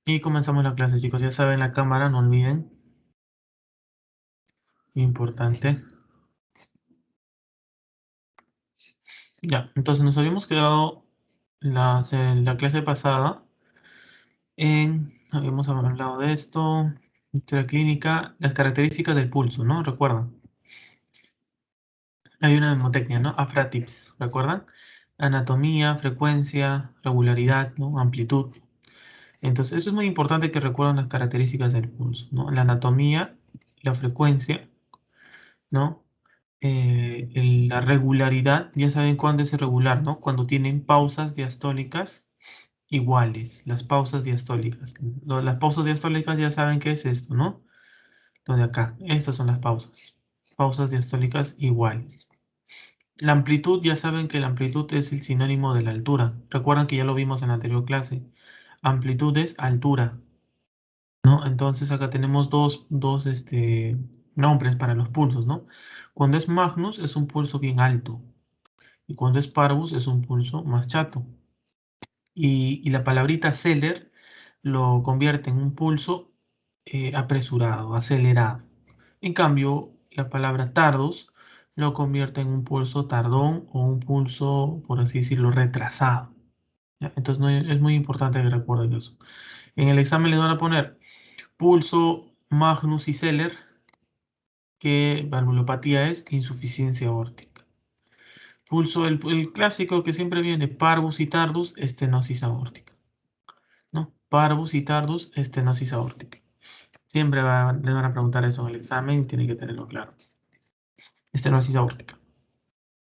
Y comenzamos la clase, chicos. Ya saben, la cámara, no olviden. Importante. Ya, entonces nos habíamos quedado la clase pasada habíamos hablado de esto, historia clínica, las características del pulso, ¿no? ¿Recuerdan? Hay una mnemotecnia, ¿no? AFRA-TIPS, ¿recuerdan? Anatomía, frecuencia, regularidad, ¿no? Amplitud. Entonces, esto es muy importante que recuerden las características del pulso, ¿no? La anatomía, la frecuencia, ¿no? La regularidad, ya saben cuándo es irregular, ¿no? Cuando tienen pausas diastólicas iguales, las pausas diastólicas. Las pausas diastólicas ya saben qué es esto, ¿no? Lo de acá, estas son las pausas. Pausas diastólicas iguales. La amplitud, ya saben que la amplitud es el sinónimo de la altura. Recuerdan que ya lo vimos en la anterior clase. Amplitud es altura, ¿no? Entonces acá tenemos dos nombres para los pulsos, ¿no? Cuando es Magnus es un pulso bien alto y cuando es Parvus es un pulso más chato. Y la palabrita Celer lo convierte en un pulso apresurado, acelerado. En cambio, la palabra Tardus lo convierte en un pulso tardón o un pulso, por así decirlo, retrasado. ¿Ya? Entonces es muy importante que recuerden eso. En el examen les van a poner pulso Magnus y Celer, que valvulopatía es insuficiencia aórtica. Pulso, el clásico que siempre viene, Parvus y Tardus, estenosis aórtica. ¿No? Parvus y Tardus, estenosis aórtica. Siempre les van a preguntar eso en el examen y tienen que tenerlo claro. Estenosis aórtica.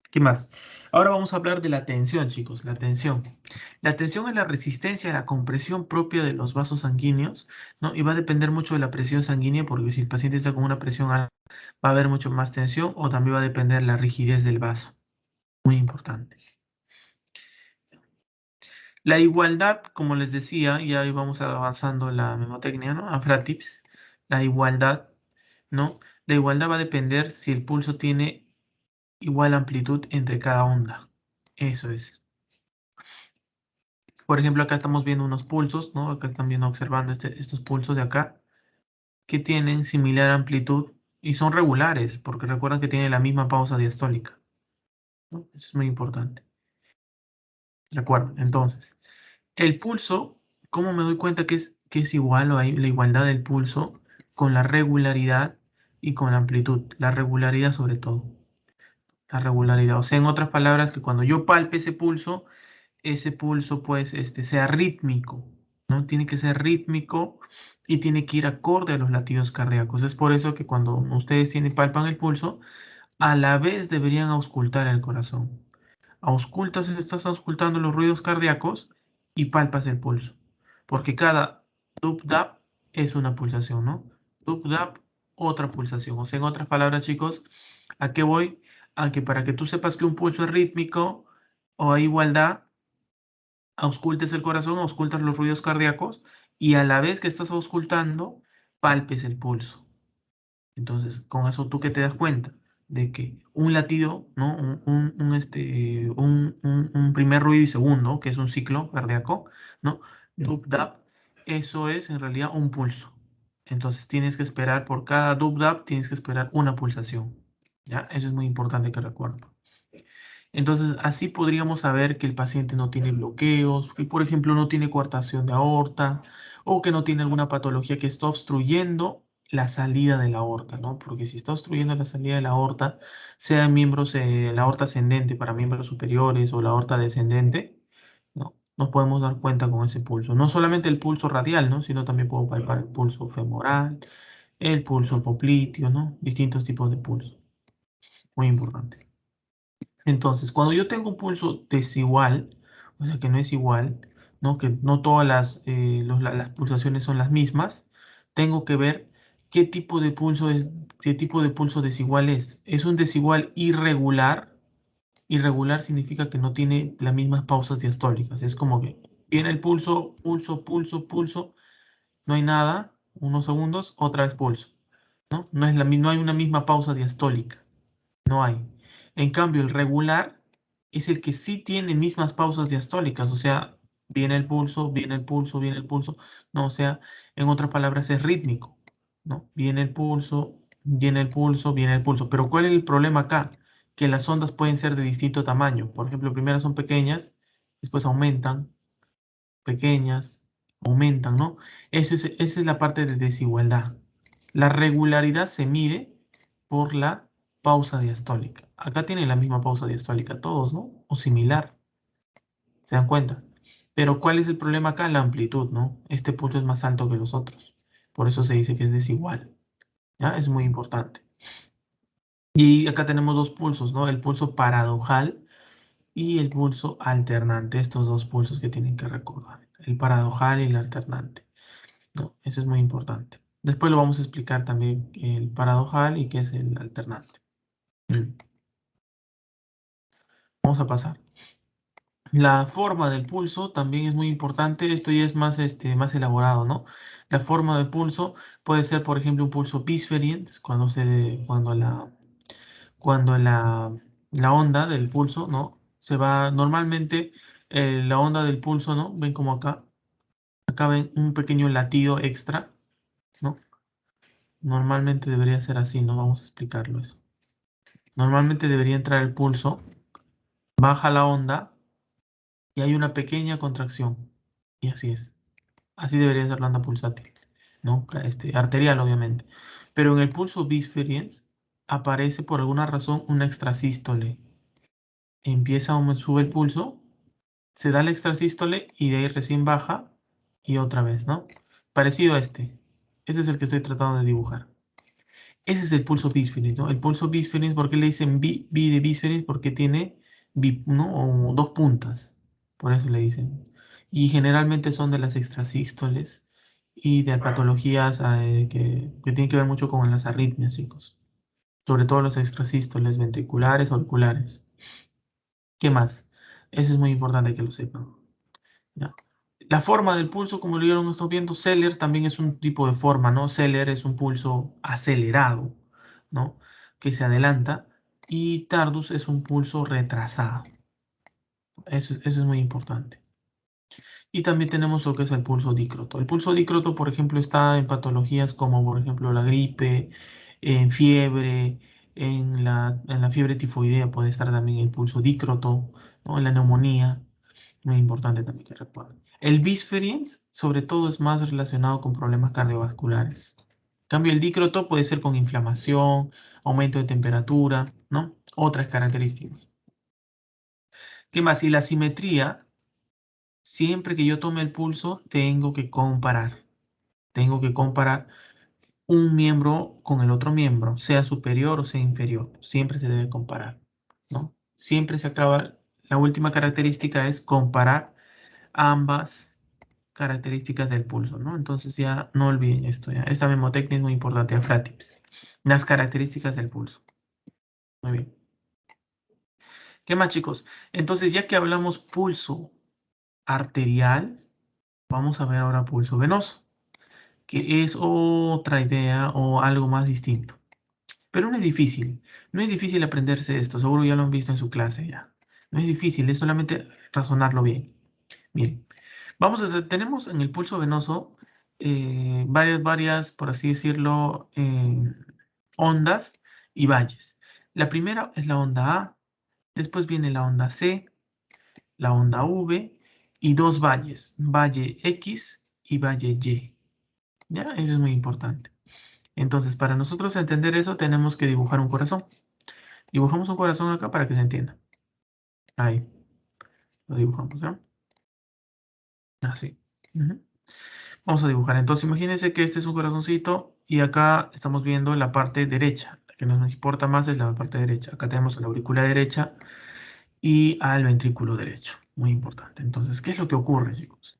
¿Qué más? Ahora vamos a hablar de la tensión, chicos, la tensión. La tensión es la resistencia a la compresión propia de los vasos sanguíneos, ¿no? Y va a depender mucho de la presión sanguínea, porque si el paciente está con una presión alta, va a haber mucho más tensión, o también va a depender la rigidez del vaso. Muy importante. La igualdad, como les decía, ya íbamos avanzando en la memotecnia, ¿no? AFRA-TIPS. La igualdad, ¿no? La igualdad va a depender si el pulso tiene igual amplitud entre cada onda. Eso es. Por ejemplo, acá estamos viendo unos pulsos, ¿no? Acá están viendo, observando estos pulsos de acá, que tienen similar amplitud y son regulares, porque recuerdan que tienen la misma pausa diastólica, ¿no? Eso es muy importante. Recuerden, entonces, el pulso, ¿cómo me doy cuenta que es igual o hay la igualdad del pulso con la regularidad y con la amplitud? La regularidad sobre todo. La regularidad. O sea, en otras palabras, que cuando yo palpe ese pulso pues sea rítmico, ¿no? Tiene que ser rítmico y tiene que ir acorde a los latidos cardíacos. Es por eso que cuando ustedes palpan el pulso, a la vez deberían auscultar el corazón. Estás auscultando los ruidos cardíacos y palpas el pulso. Porque cada dub-dap es una pulsación, ¿no? Dub-dap, otra pulsación. O sea, en otras palabras, chicos, ¿a qué voy? A que para que tú sepas que un pulso es rítmico o hay igualdad, auscultes el corazón, auscultas los ruidos cardíacos y a la vez que estás auscultando, palpes el pulso. Entonces, con eso tú que te das cuenta de que un latido, ¿no? Un primer ruido y segundo, que es un ciclo cardíaco, ¿no? Dub-dap, eso es en realidad un pulso. Entonces tienes que esperar por cada dub-dap, tienes que esperar una pulsación. ¿Ya? Eso es muy importante que recuerden. Entonces, así podríamos saber que el paciente no tiene bloqueos, que por ejemplo no tiene coartación de aorta o que no tiene alguna patología que está obstruyendo la salida de la aorta, ¿no? Porque si está obstruyendo la salida de la aorta, sea en miembros, la aorta ascendente para miembros superiores o la aorta descendente, ¿no? Nos podemos dar cuenta con ese pulso. No solamente el pulso radial, ¿no? Sino también puedo palpar el pulso femoral, el pulso popliteo, ¿no? Distintos tipos de pulso. Muy importante. Entonces, cuando yo tengo un pulso desigual, o sea que no es igual, ¿no? Que no todas las pulsaciones son las mismas, tengo que ver qué tipo de pulso es, qué tipo de pulso desigual es. ¿Es un desigual irregular? Irregular significa que no tiene las mismas pausas diastólicas. Es como que viene el pulso, pulso, pulso, pulso, no hay nada, unos segundos, otra vez pulso, ¿no? No hay una misma pausa diastólica. No hay. En cambio, el regular es el que sí tiene mismas pausas diastólicas, o sea, viene el pulso, viene el pulso, viene el pulso. No, o sea, en otras palabras es rítmico, ¿no? Viene el pulso, viene el pulso, viene el pulso. Pero ¿cuál es el problema acá? Que las ondas pueden ser de distinto tamaño. Por ejemplo, primero son pequeñas, después aumentan, pequeñas, aumentan, ¿no? Esa es la parte de desigualdad. La regularidad se mide por la pausa diastólica. Acá tienen la misma pausa diastólica todos, ¿no? O similar, ¿se dan cuenta? Pero ¿cuál es el problema acá? La amplitud, ¿no? Este pulso es más alto que los otros. Por eso se dice que es desigual, ¿ya? Es muy importante. Y acá tenemos dos pulsos, ¿no? El pulso paradojal y el pulso alternante. Estos dos pulsos que tienen que recordar. El paradojal y el alternante. No, eso es muy importante. Después lo vamos a explicar también el paradojal y qué es el alternante. Mm. Vamos a pasar. La forma del pulso también es muy importante. Esto ya es más, más elaborado, ¿no? La forma del pulso puede ser, por ejemplo, un pulso Bisferiens, cuando la onda del pulso, ¿no? Se va, normalmente la onda del pulso, ¿no? Ven como acá ven un pequeño latido extra, ¿no? Normalmente debería ser así, ¿no? Vamos a explicarlo eso. Normalmente debería entrar el pulso, baja la onda y hay una pequeña contracción. Y así es. Así debería ser la onda pulsátil, ¿no? Arterial, obviamente. Pero en el pulso Bisferiens aparece por alguna razón una extrasístole. Sube el pulso, se da la extrasístole y de ahí recién baja y otra vez, ¿no? Parecido a este. Este es el que estoy tratando de dibujar. Ese es el pulso Bispheriens, ¿no? El pulso Bispheriens, ¿por qué le dicen bi de Bispheriens? Porque tiene ¿no? O dos puntas. Por eso le dicen. Y generalmente son de las extrasístoles y de patologías que tienen que ver mucho con las arritmias, chicos. Sobre todo los extrasístoles ventriculares, auriculares. ¿Qué más? Eso es muy importante que lo sepan. ¿Ya? La forma del pulso, como lo vieron, estamos viendo, Seller también es un tipo de forma, ¿no? Seller es un pulso acelerado, ¿no? Que se adelanta, y Tardus es un pulso retrasado. Eso es muy importante. Y también tenemos lo que es el pulso dícroto. El pulso dícroto, por ejemplo, está en patologías como, por ejemplo, la gripe, en fiebre, en la fiebre tifoidea puede estar también el pulso dícroto, ¿no? En la neumonía. Muy importante también que recuerden. El Bisferiens, sobre todo, es más relacionado con problemas cardiovasculares. En cambio, el dícroto puede ser con inflamación, aumento de temperatura, ¿no? Otras características. ¿Qué más? Y la simetría, siempre que yo tome el pulso, tengo que comparar. Tengo que comparar un miembro con el otro miembro, sea superior o sea inferior. Siempre se debe comparar, ¿no? Siempre se acaba. La última característica es comparar ambas características del pulso, ¿no? Entonces ya no olviden esto, ya. Esta memotecnia es muy importante, Afratips. Las características del pulso. Muy bien. ¿Qué más, chicos? Entonces, ya que hablamos pulso arterial, vamos a ver ahora pulso venoso, que es otra idea o algo más distinto. Pero no es difícil. No es difícil aprenderse esto. Seguro ya lo han visto en su clase ya. No es difícil, es solamente razonarlo bien. Bien. Tenemos en el pulso venoso varias, por así decirlo, ondas y valles. La primera es la onda A, después viene la onda C, la onda V y dos valles, valle X y valle Y. ¿Ya? Eso es muy importante. Entonces, para nosotros entender eso, tenemos que dibujar un corazón. Dibujamos un corazón acá para que se entienda. Ahí, lo dibujamos, ¿ya? Así. Ujú. Vamos a dibujar. Entonces, imagínense que este es un corazoncito y acá estamos viendo la parte derecha. La que nos importa más es la parte derecha. Acá tenemos la aurícula derecha y al ventrículo derecho. Muy importante. Entonces, ¿qué es lo que ocurre, chicos?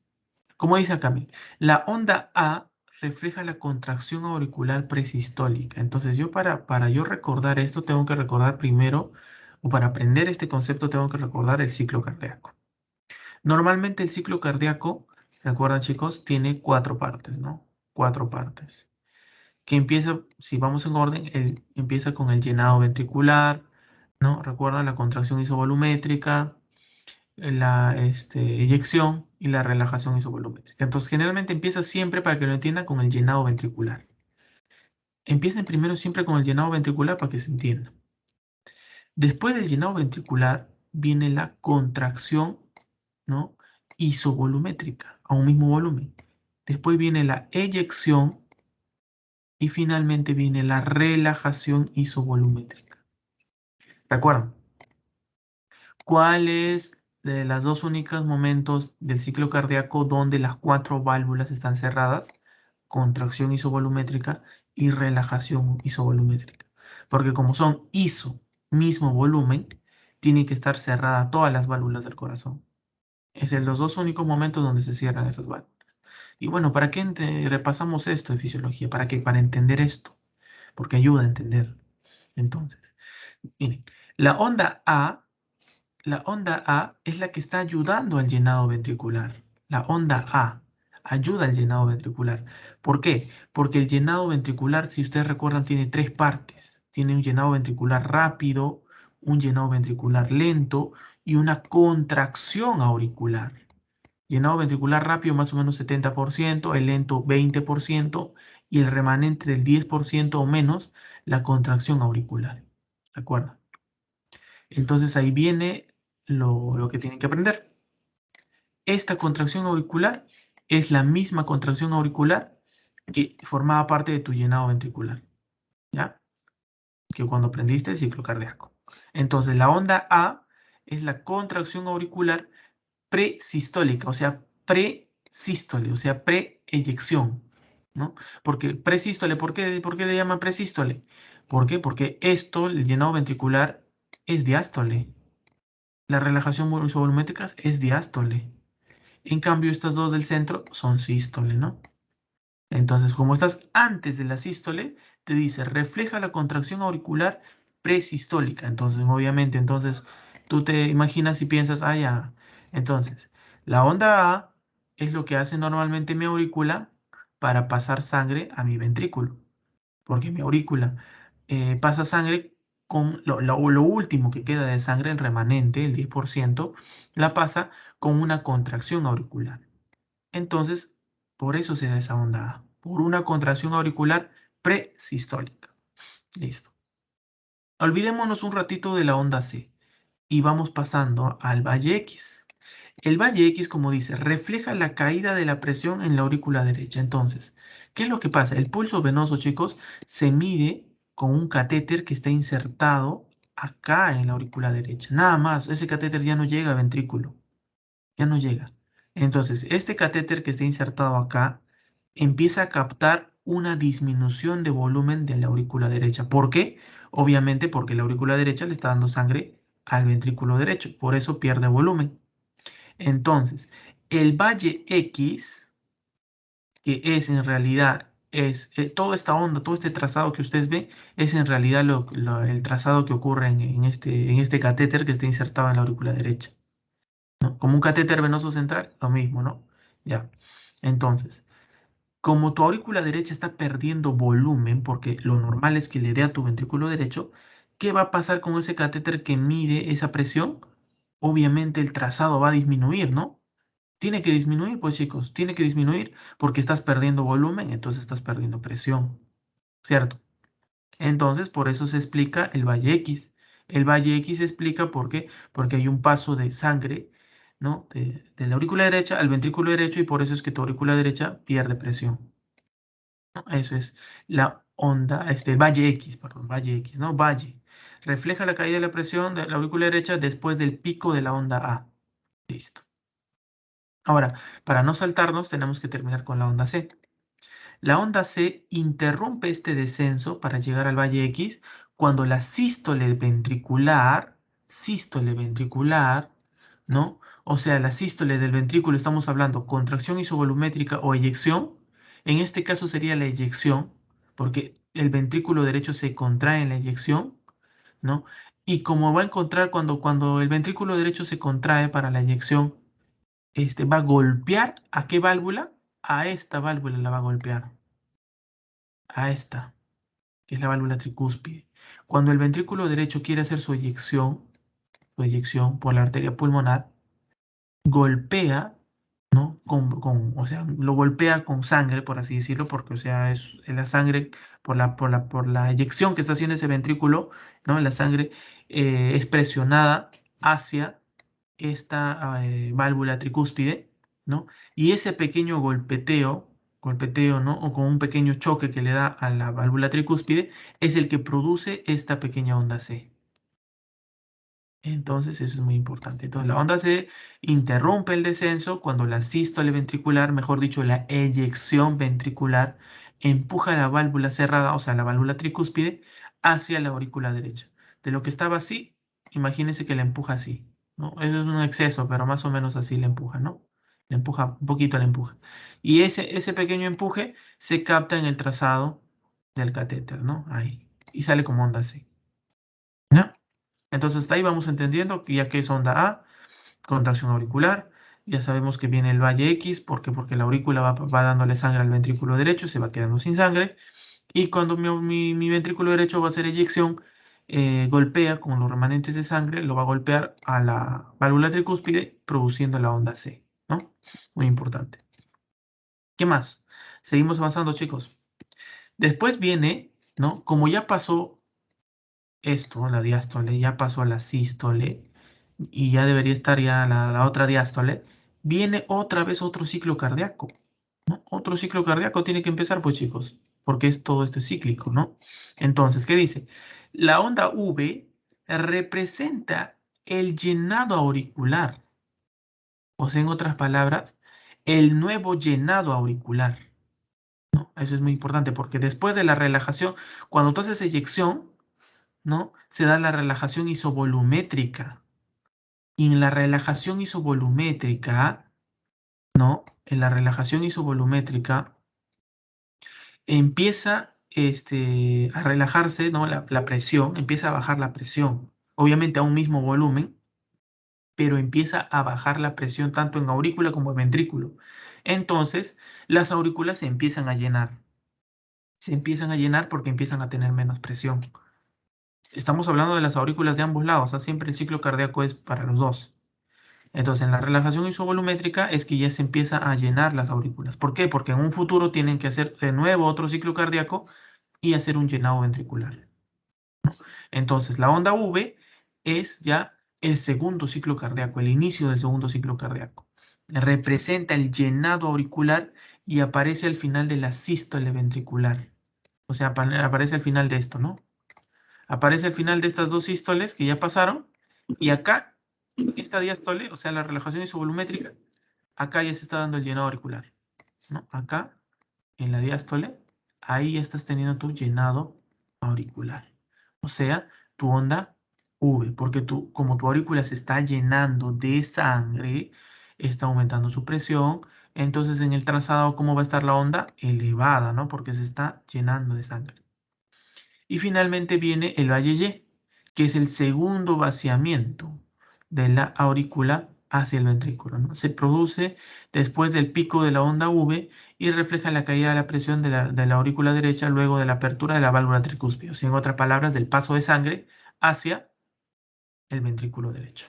Como dice acá, miren, la onda A refleja la contracción auricular presistólica. Entonces, para yo recordar esto, tengo que recordar primero, o para aprender este concepto, tengo que recordar el ciclo cardíaco. Normalmente el ciclo cardíaco, recuerdan chicos, tiene cuatro partes, ¿no? Cuatro partes. Que empieza, si vamos en orden, empieza con el llenado ventricular, ¿no? Recuerdan la contracción isovolumétrica, la eyección y la relajación isovolumétrica. Entonces, generalmente empieza siempre, para que lo entiendan, con el llenado ventricular. Empiecen primero siempre con el llenado ventricular para que se entienda. Después del llenado ventricular viene la contracción, ¿no? Isovolumétrica, a un mismo volumen. Después viene la eyección y finalmente viene la relajación isovolumétrica. ¿Recuerdan? ¿Cuál es de los dos únicos momentos del ciclo cardíaco donde las cuatro válvulas están cerradas? Contracción isovolumétrica y relajación isovolumétrica. Porque como son iso, mismo volumen, tienen que estar cerradas todas las válvulas del corazón. Es en los dos únicos momentos donde se cierran esas válvulas. Y bueno, ¿para qué repasamos esto de fisiología? ¿Para qué? Para entender esto, porque ayuda a entender. Entonces, miren, la onda A la onda A es la que está ayudando al llenado ventricular. La onda A ayuda al llenado ventricular. ¿Por qué? Porque el llenado ventricular, si ustedes recuerdan, tiene tres partes. Tiene un llenado ventricular rápido, un llenado ventricular lento y una contracción auricular. Llenado ventricular rápido más o menos 70%, el lento 20% y el remanente del 10% o menos la contracción auricular. ¿De acuerdo? Entonces ahí viene lo que tienen que aprender. Esta contracción auricular es la misma contracción auricular que formaba parte de tu llenado ventricular, ¿ya? Que cuando aprendiste el ciclo cardíaco. Entonces la onda A es la contracción auricular presistólica, o sea, presístole, o sea, pre-eyección, ¿no? Porque presístole, ¿por qué le llaman presístole? ¿Por qué? Porque esto, el llenado ventricular, es diástole. La relajación isovolumétrica es diástole. En cambio, estas dos del centro son sístole, ¿no? Entonces, como estás antes de la sístole, te dice, refleja la contracción auricular presistólica. Entonces, obviamente, entonces, tú te imaginas y piensas, ah, ya. Entonces, la onda A es lo que hace normalmente mi aurícula para pasar sangre a mi ventrículo, porque mi aurícula pasa sangre con lo último que queda de sangre, el remanente, el 10%, la pasa con una contracción auricular. Entonces, por eso se da esa onda A, por una contracción auricular presistólica. Listo. Olvidémonos un ratito de la onda C y vamos pasando al valle X. El valle X, como dice, refleja la caída de la presión en la aurícula derecha. Entonces, ¿qué es lo que pasa? El pulso venoso, chicos, se mide con un catéter que está insertado acá en la aurícula derecha. Nada más, ese catéter ya no llega al ventrículo, ya no llega. Entonces, este catéter que está insertado acá empieza a captar una disminución de volumen de la aurícula derecha. ¿Por qué? Obviamente porque la aurícula derecha le está dando sangre al ventrículo derecho, por eso pierde volumen. Entonces, el valle X, que es en realidad, es toda esta onda, todo este trazado que ustedes ven, es en realidad el trazado que ocurre en este catéter que está insertado en la aurícula derecha, ¿no? Como un catéter venoso central, lo mismo, ¿no? Ya. Entonces, como tu aurícula derecha está perdiendo volumen, porque lo normal es que le dé a tu ventrículo derecho, ¿qué va a pasar con ese catéter que mide esa presión? Obviamente el trazado va a disminuir, ¿no? Tiene que disminuir, pues chicos, tiene que disminuir porque estás perdiendo volumen, entonces estás perdiendo presión, ¿cierto? Entonces, por eso se explica el valle X. El valle X se explica porque hay un paso de sangre, ¿no? De la aurícula derecha al ventrículo derecho y por eso es que tu aurícula derecha pierde presión, ¿no? Eso es la onda, valle X, perdón, valle X, ¿no? Valle. Refleja la caída de la presión de la aurícula derecha después del pico de la onda A. Listo. Ahora, para no saltarnos, tenemos que terminar con la onda C. La onda C interrumpe este descenso para llegar al valle X cuando la sístole ventricular, ¿no? O sea, la sístole del ventrículo, estamos hablando contracción isovolumétrica o eyección. En este caso sería la eyección, porque el ventrículo derecho se contrae en la eyección, ¿no? Y como va a encontrar cuando el ventrículo derecho se contrae para la eyección, va a golpear ¿a qué válvula? A esta válvula la va a golpear, a esta, que es la válvula tricúspide. Cuando el ventrículo derecho quiere hacer su eyección por la arteria pulmonar, golpea, ¿no? O sea, lo golpea con sangre, por así decirlo, porque, o sea, es la sangre, por la eyección que está haciendo ese ventrículo, ¿no? La sangre es presionada hacia esta válvula tricúspide, ¿no? Y ese pequeño golpeteo, ¿no? O con un pequeño choque que le da a la válvula tricúspide, es el que produce esta pequeña onda C. Entonces, eso es muy importante. Entonces, la onda C interrumpe el descenso cuando la sístole ventricular, mejor dicho, la eyección ventricular, empuja la válvula cerrada, o sea, la válvula tricúspide, hacia la aurícula derecha. De lo que estaba así, imagínense que la empuja así, ¿no? Eso es un exceso, pero más o menos así la empuja, ¿no? La empuja, un poquito la empuja. Y ese pequeño empuje se capta en el trazado del catéter, ¿no? Ahí. Y sale como onda C. ¿No? Entonces, hasta ahí vamos entendiendo que ya que es onda A, contracción auricular, ya sabemos que viene el valle X, ¿por qué? Porque la aurícula va dándole sangre al ventrículo derecho, se va quedando sin sangre, y cuando mi ventrículo derecho va a hacer eyección, golpea con los remanentes de sangre, lo va a golpear a la válvula tricúspide, produciendo la onda C, ¿no? Muy importante. ¿Qué más? Seguimos avanzando, chicos. Después viene, ¿no? Como ya pasó esto, la diástole, ya pasó a la sístole y ya debería estar ya la otra diástole, viene otra vez otro ciclo cardíaco, ¿no? Otro ciclo cardíaco tiene que empezar, pues chicos, porque es todo este cíclico, ¿no? Entonces, ¿qué dice? La onda V representa el llenado auricular, o sea, en otras palabras, el nuevo llenado auricular, ¿no? Eso es muy importante porque después de la relajación, cuando tú haces eyección, ¿no? Se da la relajación isovolumétrica. Y en la relajación isovolumétrica, ¿no? En la relajación isovolumétrica empieza a relajarse, ¿no? La presión, empieza a bajar la presión. Obviamente a un mismo volumen, pero empieza a bajar la presión tanto en aurícula como en ventrículo. Entonces, las aurículas se empiezan a llenar. Se empiezan a llenar porque empiezan a tener menos presión. Estamos hablando de las aurículas de ambos lados, o sea, siempre el ciclo cardíaco es para los dos. Entonces, en la relajación isovolumétrica es que ya se empieza a llenar las aurículas. ¿Por qué? Porque en un futuro tienen que hacer de nuevo otro ciclo cardíaco y hacer un llenado ventricular. Entonces, la onda V es ya el segundo ciclo cardíaco, el inicio del segundo ciclo cardíaco. Representa el llenado auricular y aparece al final de la sístole ventricular. O sea, aparece al final de esto, ¿no? Aparece al final de estas dos sístoles que ya pasaron y acá, esta diástole, o sea, la relajación isovolumétrica, acá ya se está dando el llenado auricular, ¿no? Acá, en la diástole, ahí ya estás teniendo tu llenado auricular. O sea, tu onda V, porque como tu aurícula se está llenando de sangre, está aumentando su presión, entonces en el trazado, ¿cómo va a estar la onda? Elevada, ¿no? Porque se está llenando de sangre. Y finalmente viene el valle Y, que es el segundo vaciamiento de la aurícula hacia el ventrículo, ¿no? Se produce después del pico de la onda V y refleja la caída de la presión de la aurícula derecha luego de la apertura de la válvula tricúspide, o sea, en otras palabras, del paso de sangre hacia el ventrículo derecho.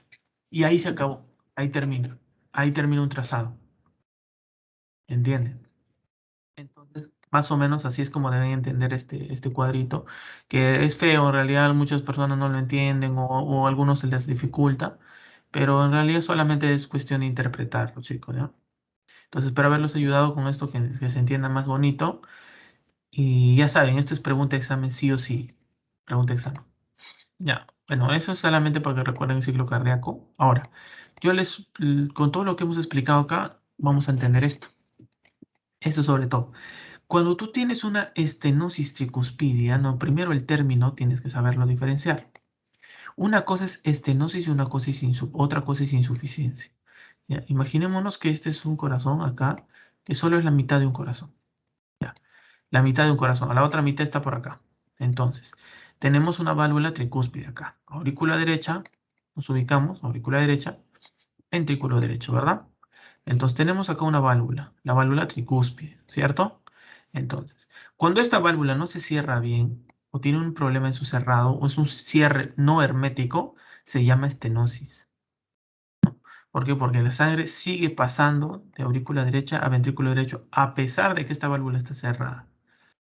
Y ahí se acabó, ahí termina un trazado, ¿entienden? Entonces, más o menos así es como deben entender este cuadrito, que es feo, en realidad muchas personas no lo entienden o a algunos se les dificulta, pero en realidad solamente es cuestión de interpretarlo, chicos, ¿ya? Entonces, espero haberlos ayudado con esto, que se entienda más bonito. Y ya saben, esto es pregunta examen sí o sí. Pregunta examen. Ya, bueno, eso es solamente para que recuerden el ciclo cardíaco. Ahora, con todo lo que hemos explicado acá, vamos a entender esto. Esto sobre todo. Cuando tú tienes una estenosis tricuspidia, no, primero el término tienes que saberlo diferenciar. Una cosa es estenosis y otra cosa es insuficiencia. Ya, imaginémonos que este es un corazón acá, que solo es la mitad de un corazón. Ya, la mitad de un corazón, la otra mitad está por acá. Entonces, tenemos una válvula tricúspide acá. Aurícula derecha, nos ubicamos, aurícula derecha, ventrículo derecho, ¿verdad? Entonces tenemos acá una válvula, la válvula tricúspide, ¿cierto? Entonces, cuando esta válvula no se cierra bien o tiene un problema en su cerrado o es un cierre no hermético, se llama estenosis. ¿Por qué? Porque la sangre sigue pasando de aurícula derecha a ventrículo derecho a pesar de que esta válvula está cerrada.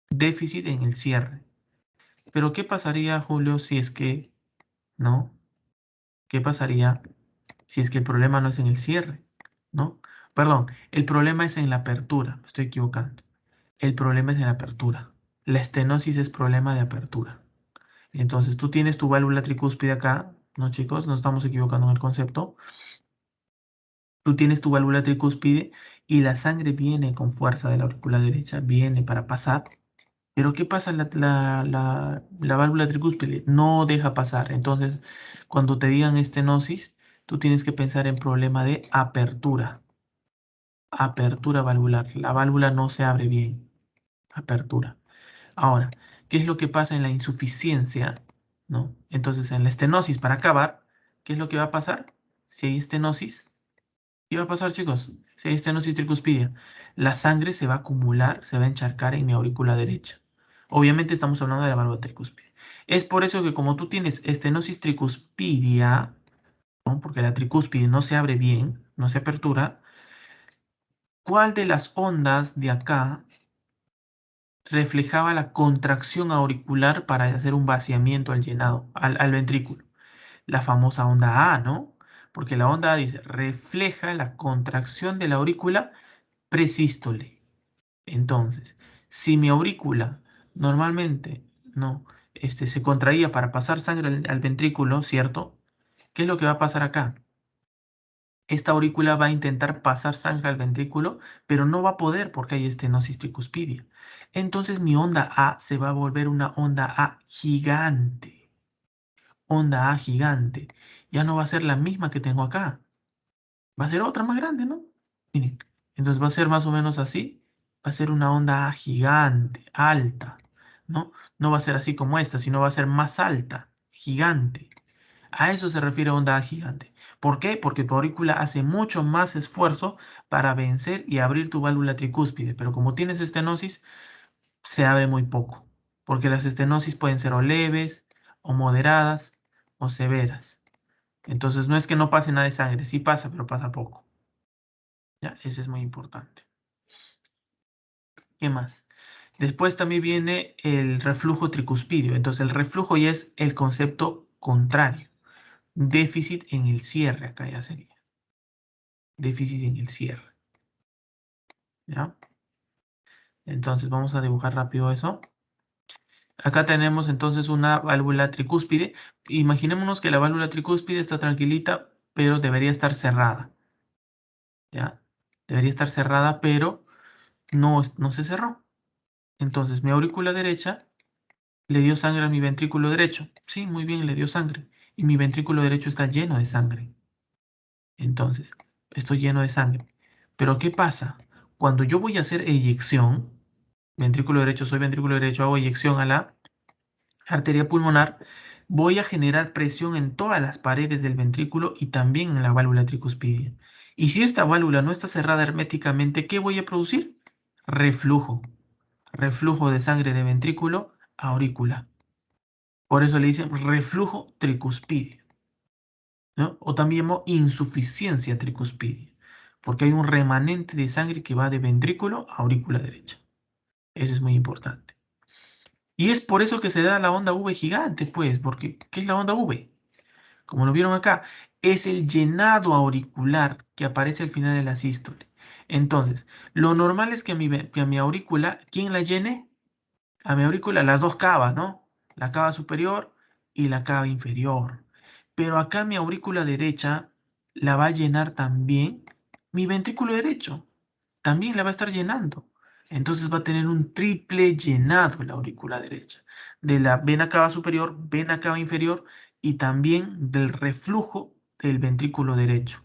Déficit en el cierre. Pero ¿qué pasaría, Julio, si es que no? ¿Qué pasaría si es que el problema no es en el cierre? ¿No? Perdón, el problema es en la apertura. Me estoy equivocando. El problema es en la apertura. La estenosis es problema de apertura. Entonces tú tienes tu válvula tricúspide acá, ¿no, chicos? Nos estamos equivocando en el concepto. Tú tienes tu válvula tricúspide y la sangre viene con fuerza de la aurícula derecha, viene para pasar. Pero ¿qué pasa? La válvula tricúspide no deja pasar. Entonces, cuando te digan estenosis, tú tienes que pensar en problema de apertura. Apertura valvular. La válvula no se abre bien. Apertura. Ahora, ¿qué es lo que pasa en la insuficiencia? ¿No? Entonces, en la estenosis, para acabar, ¿qué es lo que va a pasar? Si hay estenosis, ¿qué va a pasar, chicos? Si hay estenosis tricuspidia, la sangre se va a acumular, se va a encharcar en mi aurícula derecha. Obviamente estamos hablando de la válvula tricuspide. Es por eso que como tú tienes estenosis tricuspidia, ¿no? Porque la tricúspide no se abre bien, no se apertura, ¿cuál de las ondas de acá reflejaba la contracción auricular para hacer un vaciamiento al llenado, al ventrículo? La famosa onda A, ¿no? Porque la onda A dice, refleja la contracción de la aurícula presístole. Entonces, si mi aurícula normalmente no se contraía para pasar sangre al ventrículo, ¿cierto? ¿Qué es lo que va a pasar acá? Esta aurícula va a intentar pasar sangre al ventrículo, pero no va a poder porque hay estenosis tricuspidia. Entonces mi onda A se va a volver una onda A gigante. Onda A gigante. Ya no va a ser la misma que tengo acá. Va a ser otra más grande, ¿no? Miren, entonces va a ser más o menos así. Va a ser una onda gigante, alta, ¿no? No va a ser así como esta, sino va a ser más alta, gigante. A eso se refiere onda gigante. ¿Por qué? Porque tu aurícula hace mucho más esfuerzo para vencer y abrir tu válvula tricúspide, pero como tienes estenosis, se abre muy poco, porque las estenosis pueden ser o leves, o moderadas, o severas. Entonces no es que no pase nada de sangre, sí pasa, pero pasa poco. ¿Ya? Eso es muy importante. ¿Qué más? Después también viene el reflujo tricuspidio. Entonces el reflujo ya es el concepto contrario. Déficit en el cierre, acá ya sería. Déficit en el cierre. ¿Ya? Entonces vamos a dibujar rápido eso. Acá tenemos entonces una válvula tricúspide. Imaginémonos que la válvula tricúspide está tranquilita, pero debería estar cerrada. ¿Ya? Debería estar cerrada, pero no se cerró. Entonces mi aurícula derecha le dio sangre a mi ventrículo derecho. Sí, muy bien, le dio sangre. Y mi ventrículo derecho está lleno de sangre. Entonces, estoy lleno de sangre. Pero ¿qué pasa? Cuando yo voy a hacer eyección, ventrículo derecho, soy ventrículo derecho, hago eyección a la arteria pulmonar, voy a generar presión en todas las paredes del ventrículo y también en la válvula tricuspidia. Y si esta válvula no está cerrada herméticamente, ¿qué voy a producir? Reflujo. Reflujo de sangre de ventrículo a aurícula. Por eso le dicen reflujo tricuspidio, ¿no? O también insuficiencia tricuspidia, porque hay un remanente de sangre que va de ventrículo a aurícula derecha. Eso es muy importante. Y es por eso que se da la onda V gigante, pues, porque ¿qué es la onda V? Como lo vieron acá, es el llenado auricular que aparece al final de la sístole. Entonces, lo normal es que a mi aurícula, ¿quién la llene? A mi aurícula las dos cavas, ¿no? La cava superior y la cava inferior. Pero acá mi aurícula derecha la va a llenar también mi ventrículo derecho. También la va a estar llenando. Entonces va a tener un triple llenado la aurícula derecha. De la vena cava superior, vena cava inferior y también del reflujo del ventrículo derecho,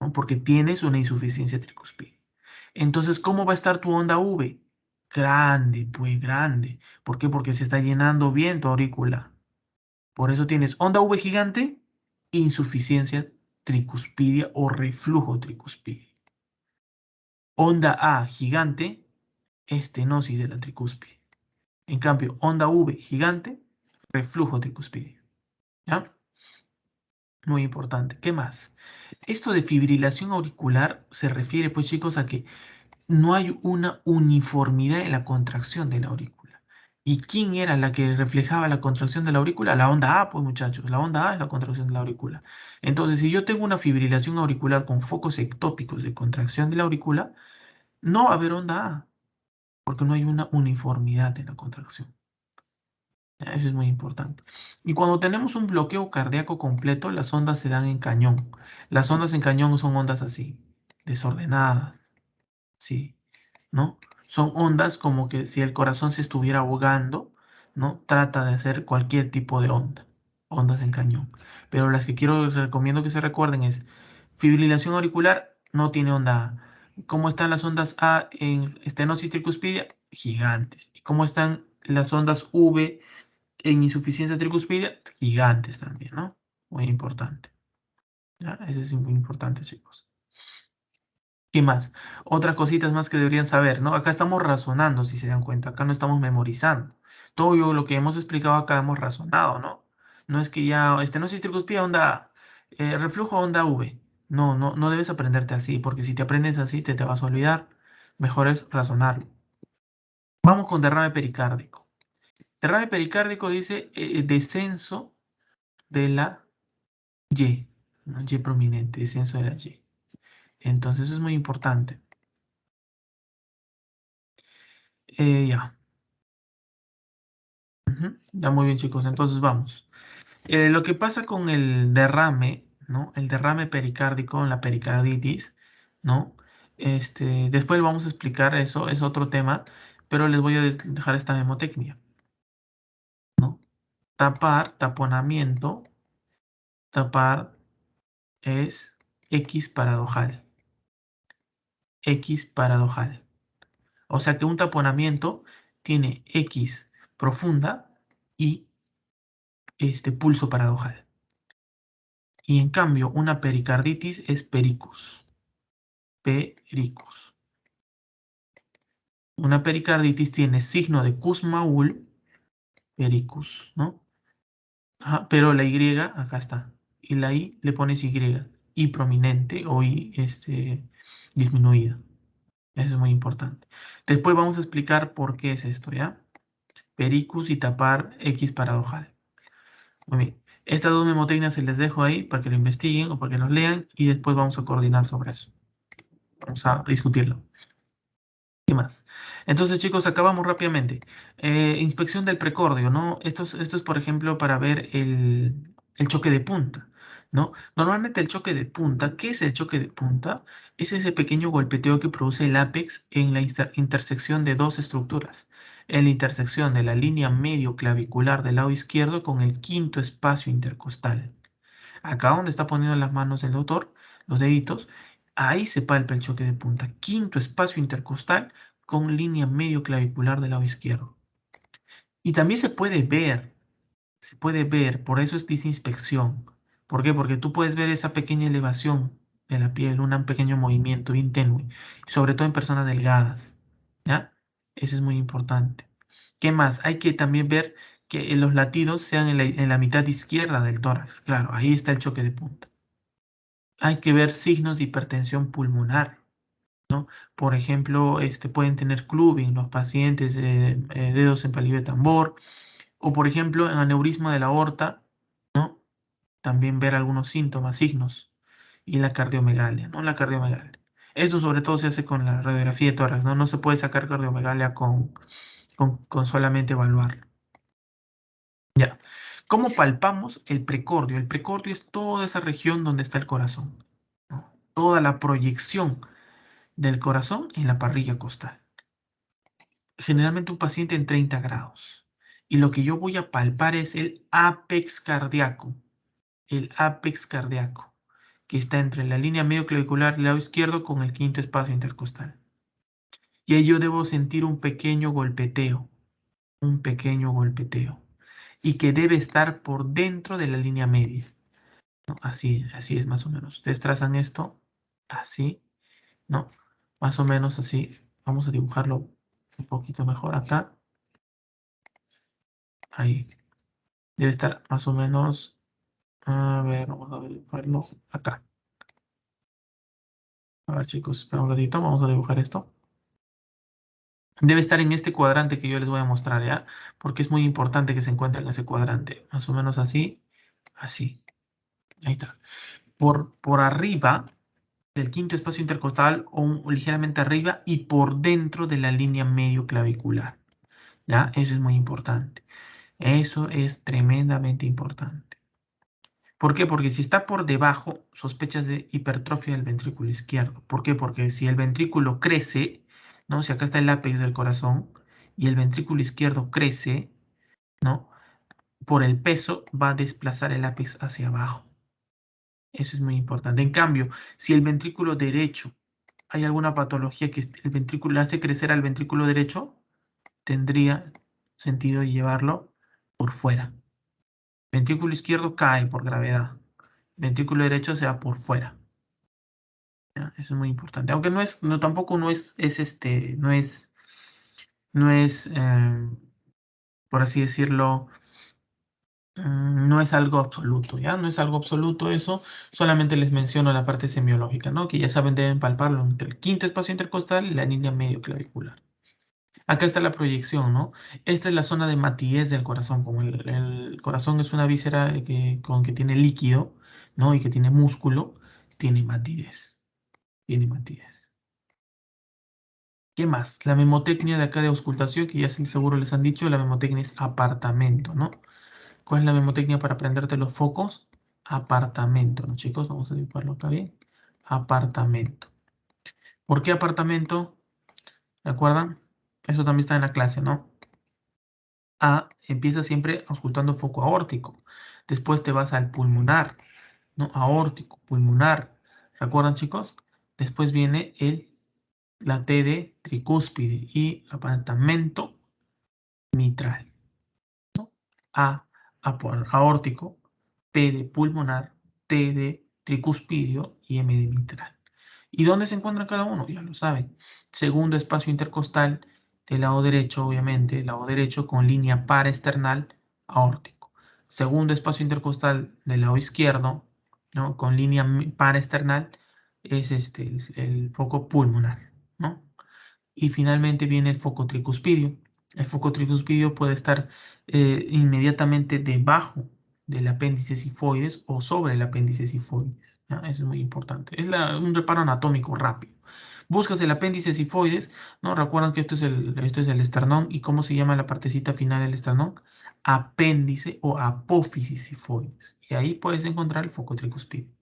¿no? Porque tienes una insuficiencia tricuspide. Entonces, ¿cómo va a estar tu onda V? Grande, pues grande. ¿Por qué? Porque se está llenando bien tu aurícula. Por eso tienes onda V gigante, insuficiencia tricuspidia o reflujo tricuspidio. Onda A gigante, estenosis de la tricúspide. En cambio, onda V gigante, reflujo tricuspidio. ¿Ya? Muy importante. ¿Qué más? Esto de fibrilación auricular se refiere, pues chicos, a que no hay una uniformidad en la contracción de la aurícula. ¿Y quién era la que reflejaba la contracción de la aurícula? La onda A, pues muchachos, la onda A es la contracción de la aurícula. Entonces, si yo tengo una fibrilación auricular con focos ectópicos de contracción de la aurícula, no va a haber onda A, porque no hay una uniformidad en la contracción. Ya, eso es muy importante. Y cuando tenemos un bloqueo cardíaco completo, las ondas se dan en cañón. Las ondas en cañón son ondas así, desordenadas, sí, ¿no? Son ondas como que si el corazón se estuviera ahogando, ¿no? Trata de hacer cualquier tipo de onda, ondas en cañón. Pero las que recomiendo que se recuerden es fibrilación auricular, no tiene onda A. ¿Cómo están las ondas A en estenosis tricuspidia? Gigantes. ¿Y cómo están las ondas V en insuficiencia tricuspidia? Gigantes también, ¿no? Muy importante. ¿Ya? Eso es muy importante, chicos. ¿Qué más? Otras cositas más que deberían saber, ¿no? Acá estamos razonando, si se dan cuenta. Acá no estamos memorizando. Lo que hemos explicado acá hemos razonado, ¿no? No es que ya, no se circunspira onda A, reflujo onda V. No, no, no debes aprenderte así, porque si te aprendes así te vas a olvidar. Mejor es razonarlo. Vamos con derrame pericárdico. Derrame pericárdico dice descenso de la Y, ¿no? Y prominente, descenso de la Y. Entonces eso es muy importante. Ya. Ujú. Ya muy bien, chicos. Entonces vamos. Lo que pasa con el derrame, ¿no? El derrame pericárdico, la pericarditis, ¿no? Después vamos a explicar eso, es otro tema, pero les voy a dejar esta memotecnia, ¿no? Tapar, taponamiento, tapar es X paradojal, X paradojal. O sea que un taponamiento tiene X profunda y pulso paradojal. Y en cambio, una pericarditis es pericus. Pericus. Una pericarditis tiene signo de Kussmaul, pericus, ¿no? Ajá, pero la Y, acá está. Y la I le pones Y prominente o I disminuida. Eso es muy importante. Después vamos a explicar por qué es esto, ¿ya? Pericus y tapar X paradojal. Muy bien. Estas dos memotecnias se les dejo ahí para que lo investiguen o para que lo lean y después vamos a coordinar sobre eso. Vamos a discutirlo. ¿Qué más? Entonces, chicos, acabamos rápidamente. Inspección del precordio, ¿no? Esto es, por ejemplo, para ver el choque de punta, ¿no? Normalmente el choque de punta, ¿qué es el choque de punta? Es ese pequeño golpeteo que produce el ápex en la intersección de dos estructuras. En la intersección de la línea medio clavicular del lado izquierdo con el quinto espacio intercostal. Acá donde está poniendo las manos el doctor, los deditos, ahí se palpa el choque de punta. Quinto espacio intercostal con línea medio clavicular del lado izquierdo. Y también se puede ver, por eso dice inspección. ¿Por qué? Porque tú puedes ver esa pequeña elevación de la piel, un pequeño movimiento bien tenue, sobre todo en personas delgadas. ¿Ya? Eso es muy importante. ¿Qué más? Hay que también ver que los latidos sean en la mitad izquierda del tórax. Claro, ahí está el choque de punta. Hay que ver signos de hipertensión pulmonar, ¿no? Por ejemplo, pueden tener clubbing los pacientes, dedos en palillo de tambor, o por ejemplo, en aneurisma de la aorta, ¿no? También ver algunos síntomas, signos, y la cardiomegalia, ¿no? La cardiomegalia. Esto sobre todo se hace con la radiografía de tórax, ¿no? No se puede sacar cardiomegalia con solamente evaluar. Ya. ¿Cómo palpamos el precordio? El precordio es toda esa región donde está el corazón, ¿no? Toda la proyección del corazón en la parrilla costal. Generalmente un paciente en 30 grados. Y lo que yo voy a palpar es el ápex cardíaco, que está entre la línea medio clavicular del lado izquierdo con el quinto espacio intercostal. Y ahí yo debo sentir un pequeño golpeteo, y que debe estar por dentro de la línea media, ¿no? Así es más o menos. Ustedes trazan esto así, ¿no? Más o menos así. Vamos a dibujarlo un poquito mejor acá. Ahí. Debe estar más o menos A ver, vamos a dibujarlo acá. A ver, chicos, espera un ratito, vamos a dibujar esto. Debe estar en este cuadrante que yo les voy a mostrar, ¿ya? Porque es muy importante que se encuentre en ese cuadrante. Más o menos así, así. Ahí está. Por arriba del quinto espacio intercostal o ligeramente arriba y por dentro de la línea medio clavicular. ¿Ya? Eso es muy importante. Eso es tremendamente importante. ¿Por qué? Porque si está por debajo, sospechas de hipertrofia del ventrículo izquierdo. ¿Por qué? Porque si el ventrículo crece, ¿no? Si acá está el ápex del corazón y el ventrículo izquierdo crece, ¿no? Por el peso va a desplazar el ápex hacia abajo. Eso es muy importante. En cambio, si el ventrículo derecho, hay alguna patología que el ventrículo hace crecer al ventrículo derecho, tendría sentido llevarlo por fuera. Ventrículo izquierdo cae por gravedad. Ventrículo derecho se va por fuera. ¿Ya? Eso es muy importante. Aunque no es, no, tampoco no es no es, por así decirlo, no es algo absoluto, ¿ya? No es algo absoluto eso, solamente les menciono la parte semiológica, ¿no? Que ya saben, deben palparlo entre el quinto espacio intercostal y la línea medio clavicular. Acá está la proyección, ¿no? Esta es la zona de matidez del corazón. Como el corazón es una víscera que tiene líquido, ¿no? Y que tiene músculo, tiene matidez. Tiene matidez. ¿Qué más? La memotecnia de acá de auscultación, que ya seguro les han dicho, la memotecnia es apartamento, ¿no? ¿Cuál es la memotecnia para prenderte los focos? Apartamento, ¿no, chicos? Vamos a dibujarlo acá bien. Apartamento. ¿Por qué apartamento? ¿De acuerdo? Eso también está en la clase, ¿no? Empieza siempre auscultando foco aórtico. Después te vas al pulmonar, ¿no? Aórtico, pulmonar. ¿Recuerdan, chicos? Después viene la T de tricúspide y apartamento mitral. A, por aórtico, P de pulmonar, T de tricuspidio y M de mitral. ¿Y dónde se encuentra cada uno? Ya lo saben. Segundo espacio intercostal del lado derecho, obviamente, lado derecho con línea paraesternal aórtico. Segundo espacio intercostal del lado izquierdo, ¿no? Con línea paraesternal es el foco pulmonar, ¿no? Y finalmente viene el foco tricuspidio. El foco tricuspidio puede estar inmediatamente debajo del apéndice sifoides o sobre el apéndice sifoides. ¿Ya? Eso es muy importante. Es un reparo anatómico rápido. Buscas el apéndice sifoides, ¿no? Recuerdan que esto es el esternón. ¿Y cómo se llama la partecita final del esternón? Apéndice o apófisis sifoides. Y ahí puedes encontrar el foco tricuspidio.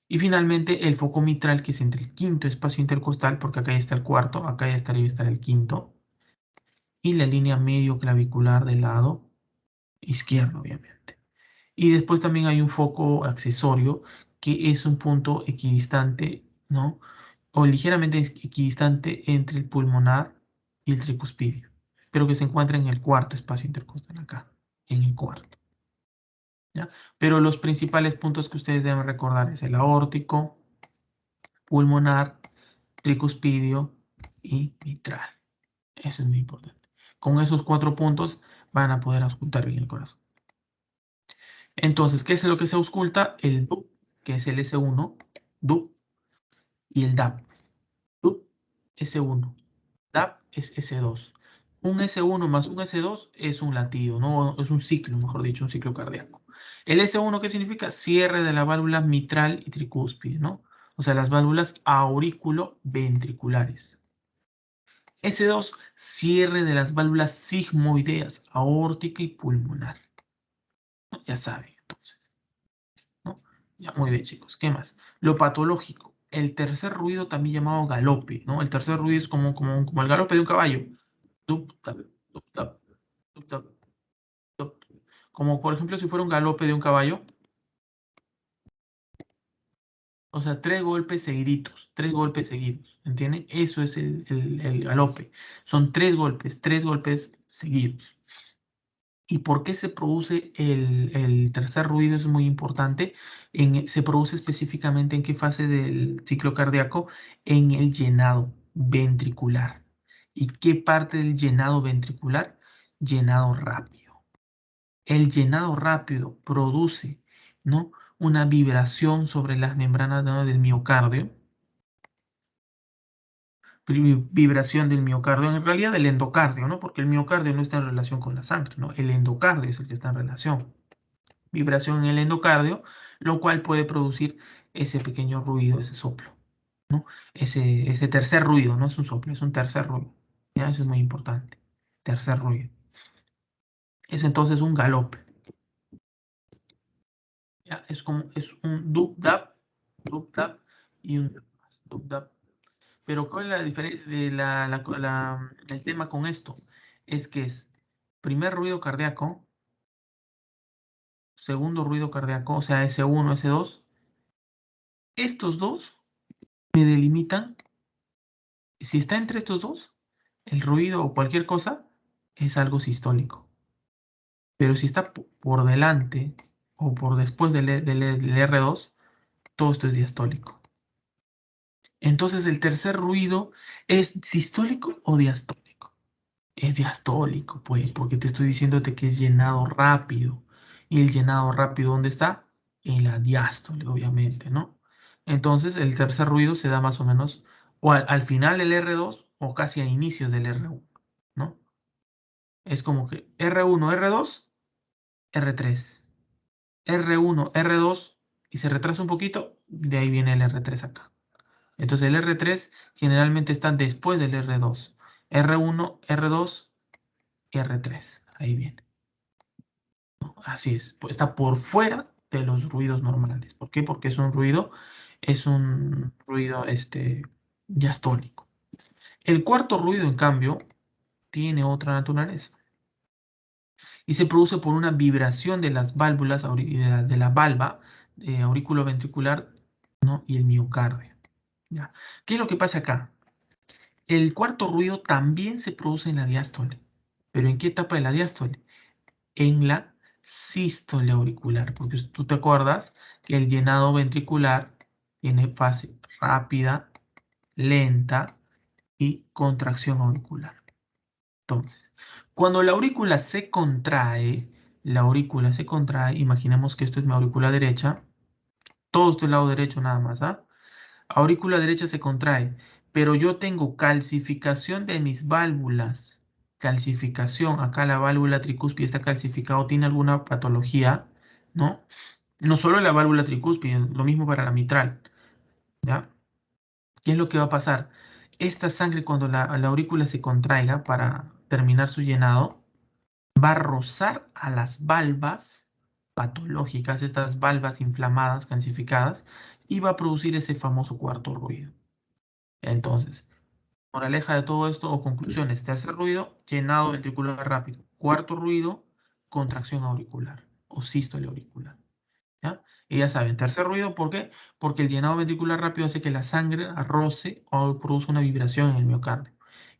Y finalmente el foco mitral, que es entre el quinto espacio intercostal, porque acá ya está el cuarto, acá ya estaría estar el quinto, y la línea medio clavicular del lado izquierdo, obviamente. Y después también hay un foco accesorio, que es un punto equidistante, ¿no? O ligeramente equidistante entre el pulmonar y el tricuspidio, pero que se encuentra en el cuarto espacio intercostal acá, en el cuarto. ¿Ya? Pero los principales puntos que ustedes deben recordar es el aórtico, pulmonar, tricuspidio y mitral. Eso es muy importante. Con esos 4 puntos van a poder auscultar bien el corazón. Entonces, ¿qué es lo que se ausculta? El DUP, que es el S1, DUP, y el DAP. DUP, S1, DAP es S2. Un S1 más un S2 es un latido, ¿no? Es un ciclo, mejor dicho, un ciclo cardíaco. El S1, ¿qué significa? Cierre de la válvula mitral y tricúspide, ¿no? O sea, las válvulas auriculoventriculares. S2, cierre de las válvulas sigmoideas, aórtica y pulmonar. ¿No? Ya saben, entonces, ¿no? Ya, muy bien, chicos. ¿Qué más? Lo patológico. El tercer ruido, también llamado galope, ¿no? El tercer ruido es como el galope de un caballo. Tup, tap, tup, tap, tup, tap, tup. Como por ejemplo si fuera un galope de un caballo. O sea, 3 golpes seguiditos, 3 golpes seguidos. ¿Entienden? Eso es el galope. Son 3 golpes seguidos. ¿Y por qué se produce el tercer ruido? Es muy importante. Se produce específicamente en qué fase del ciclo cardíaco, en el llenado ventricular. ¿Y qué parte del llenado ventricular? Llenado rápido. El llenado rápido produce ¿no? Una vibración sobre las membranas, ¿no?, del miocardio. Vibración del miocardio, en realidad del endocardio, ¿no? Porque el miocardio no está en relación con la sangre, ¿no? El endocardio es el que está en relación. Vibración en el endocardio, lo cual puede producir ese pequeño ruido, ese soplo, ¿no? Ese tercer ruido, no es un soplo, es un tercer ruido. ¿Ya? Eso es muy importante. Tercer ruido. Es entonces un galope. ¿Ya? Es un dub dab y un dub dab. Pero ¿cuál es la diferencia de el tema con esto? Es que es primer ruido cardíaco, segundo ruido cardíaco, o sea, S1, S2. Estos dos me delimitan, si está entre estos dos, el ruido o cualquier cosa es algo sistólico. Pero si está por delante o por después del R2, todo esto es diastólico. Entonces el tercer ruido es sistólico o diastólico. Es diastólico, pues, porque te estoy diciéndote que es llenado rápido. Y el llenado rápido, ¿dónde está? En la diástole, obviamente, ¿no? Entonces, el tercer ruido se da más o menos o al final del R2 o casi a inicios del R1, ¿no? Es como que R1, R2, R3, R1, R2, y se retrasa un poquito, de ahí viene el R3 acá. Entonces, el R3 generalmente está después del R2. R1, R2 y R3. Ahí viene. Así es, pues está por fuera de los ruidos normales. ¿Por qué? Porque es un ruido diastólico. El cuarto ruido, en cambio, tiene otra naturaleza y se produce por una vibración de las válvulas, de la valva auriculoventricular, ¿no?, y el miocardio. ¿Ya? ¿Qué es lo que pasa acá? El cuarto ruido también se produce en la diástole. ¿Pero en qué etapa de la diástole? En la sístole auricular, porque tú te acuerdas que el llenado ventricular tiene fase rápida, lenta y contracción auricular. Entonces, cuando la aurícula se contrae, imaginemos que esto es mi aurícula derecha, todo esto es el lado derecho nada más, ¿ah? Aurícula derecha se contrae, pero yo tengo calcificación de mis válvulas. Calcificación, acá la válvula tricúspide está calcificada o tiene alguna patología, ¿no? No solo la válvula tricúspide, lo mismo para la mitral, ¿ya? ¿Qué es lo que va a pasar? Esta sangre, cuando la aurícula se contraiga para terminar su llenado, va a rozar a las valvas patológicas, estas valvas inflamadas, calcificadas, y va a producir ese famoso cuarto ruido. Entonces, moraleja de todo esto o conclusiones: tercer ruido, llenado ventricular rápido; cuarto ruido, contracción auricular o sístole auricular. ¿Ya? Y ya saben, tercer ruido, ¿por qué? Porque el llenado ventricular rápido hace que la sangre roce o produce una vibración en el miocardio.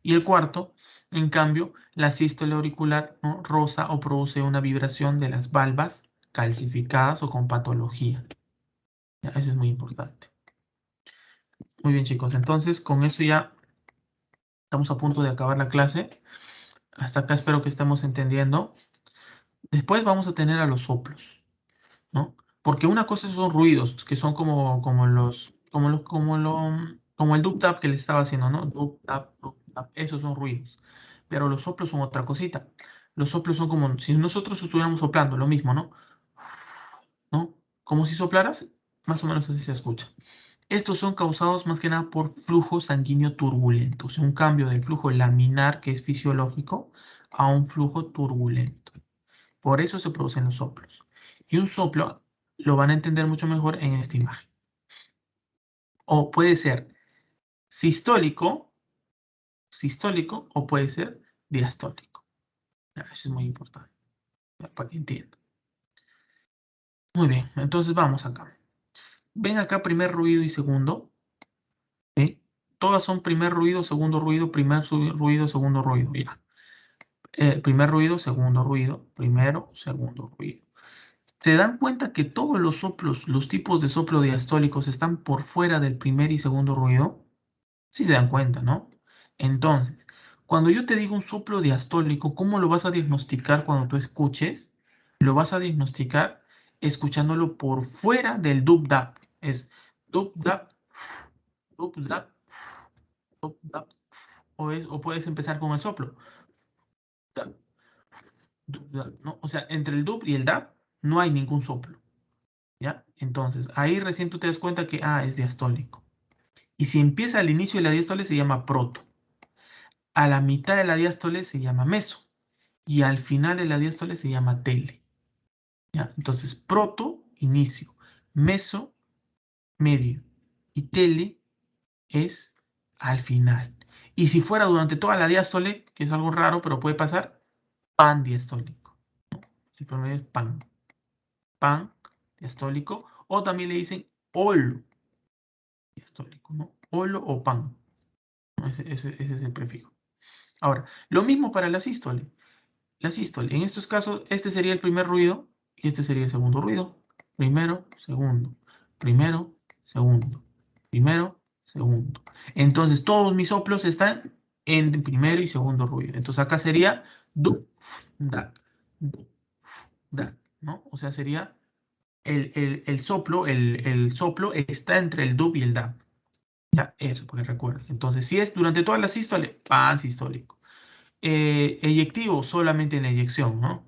Y el cuarto, en cambio, la sístole auricular, ¿no?, roza o produce una vibración de las valvas calcificadas o con patología. ¿Ya? Eso es muy importante. Muy bien, chicos. Entonces, con eso ya estamos a punto de acabar la clase. Hasta acá espero que estemos entendiendo. Después vamos a tener a los soplos, ¿no? Porque una cosa son ruidos, que son como el dub tap que les estaba haciendo, ¿no? Dub tap, esos son ruidos. Pero los soplos son otra cosita. Los soplos son como si nosotros estuviéramos soplando, lo mismo, ¿no? ¿No? Como si soplaras, más o menos así se escucha. Estos son causados más que nada por flujo sanguíneo turbulento, o sea, un cambio del flujo laminar, que es fisiológico, a un flujo turbulento. Por eso se producen los soplos. Y un soplo lo van a entender mucho mejor en esta imagen. O puede ser sistólico, o puede ser diastólico. Eso es muy importante, para que entiendan. Muy bien, entonces vamos acá. Ven acá primer ruido y segundo. ¿Sí? Todas son primer ruido, segundo ruido, primer ruido, segundo ruido. Ya. Primer ruido, segundo ruido, primero, segundo ruido. ¿Se dan cuenta que todos los soplos, los tipos de soplo diastólicos, están por fuera del primer y segundo ruido? Sí se dan cuenta, ¿no? Entonces, cuando yo te digo un soplo diastólico, ¿cómo lo vas a diagnosticar cuando tú escuches? Lo vas a diagnosticar escuchándolo por fuera del dub-dap. Es dub-dap, dub-dap, dub-dap. O puedes empezar con el soplo. Dap, dub-dap, ¿no? O sea, entre el dub y el dap no hay ningún soplo. ¿Ya? Entonces, ahí recién tú te das cuenta que es diastólico. Y si empieza al inicio de la diástole se llama proto. A la mitad de la diástole se llama meso. Y al final de la diástole se llama tele. ¿Ya? Entonces, proto, inicio. Meso, medio. Y tele es al final. Y si fuera durante toda la diástole, que es algo raro, pero puede pasar, pan diastólico. El promedio es pan. Pan diastólico. O también le dicen olo diastólico, ¿no? Olo o pan. Ese es el prefijo. Ahora, lo mismo para la sístole. La sístole, en estos casos, este sería el primer ruido y este sería el segundo ruido. Primero, segundo, primero, segundo, primero, segundo. Entonces, todos mis soplos están en primero y segundo ruido. Entonces, acá sería du, da, du, da, ¿no? O sea, sería el soplo, el soplo está entre el dub y el da. Ya, eso, porque recuerden. Entonces, si es durante toda la sístole, pan sistólico. Eyectivo solamente en la eyección, ¿no?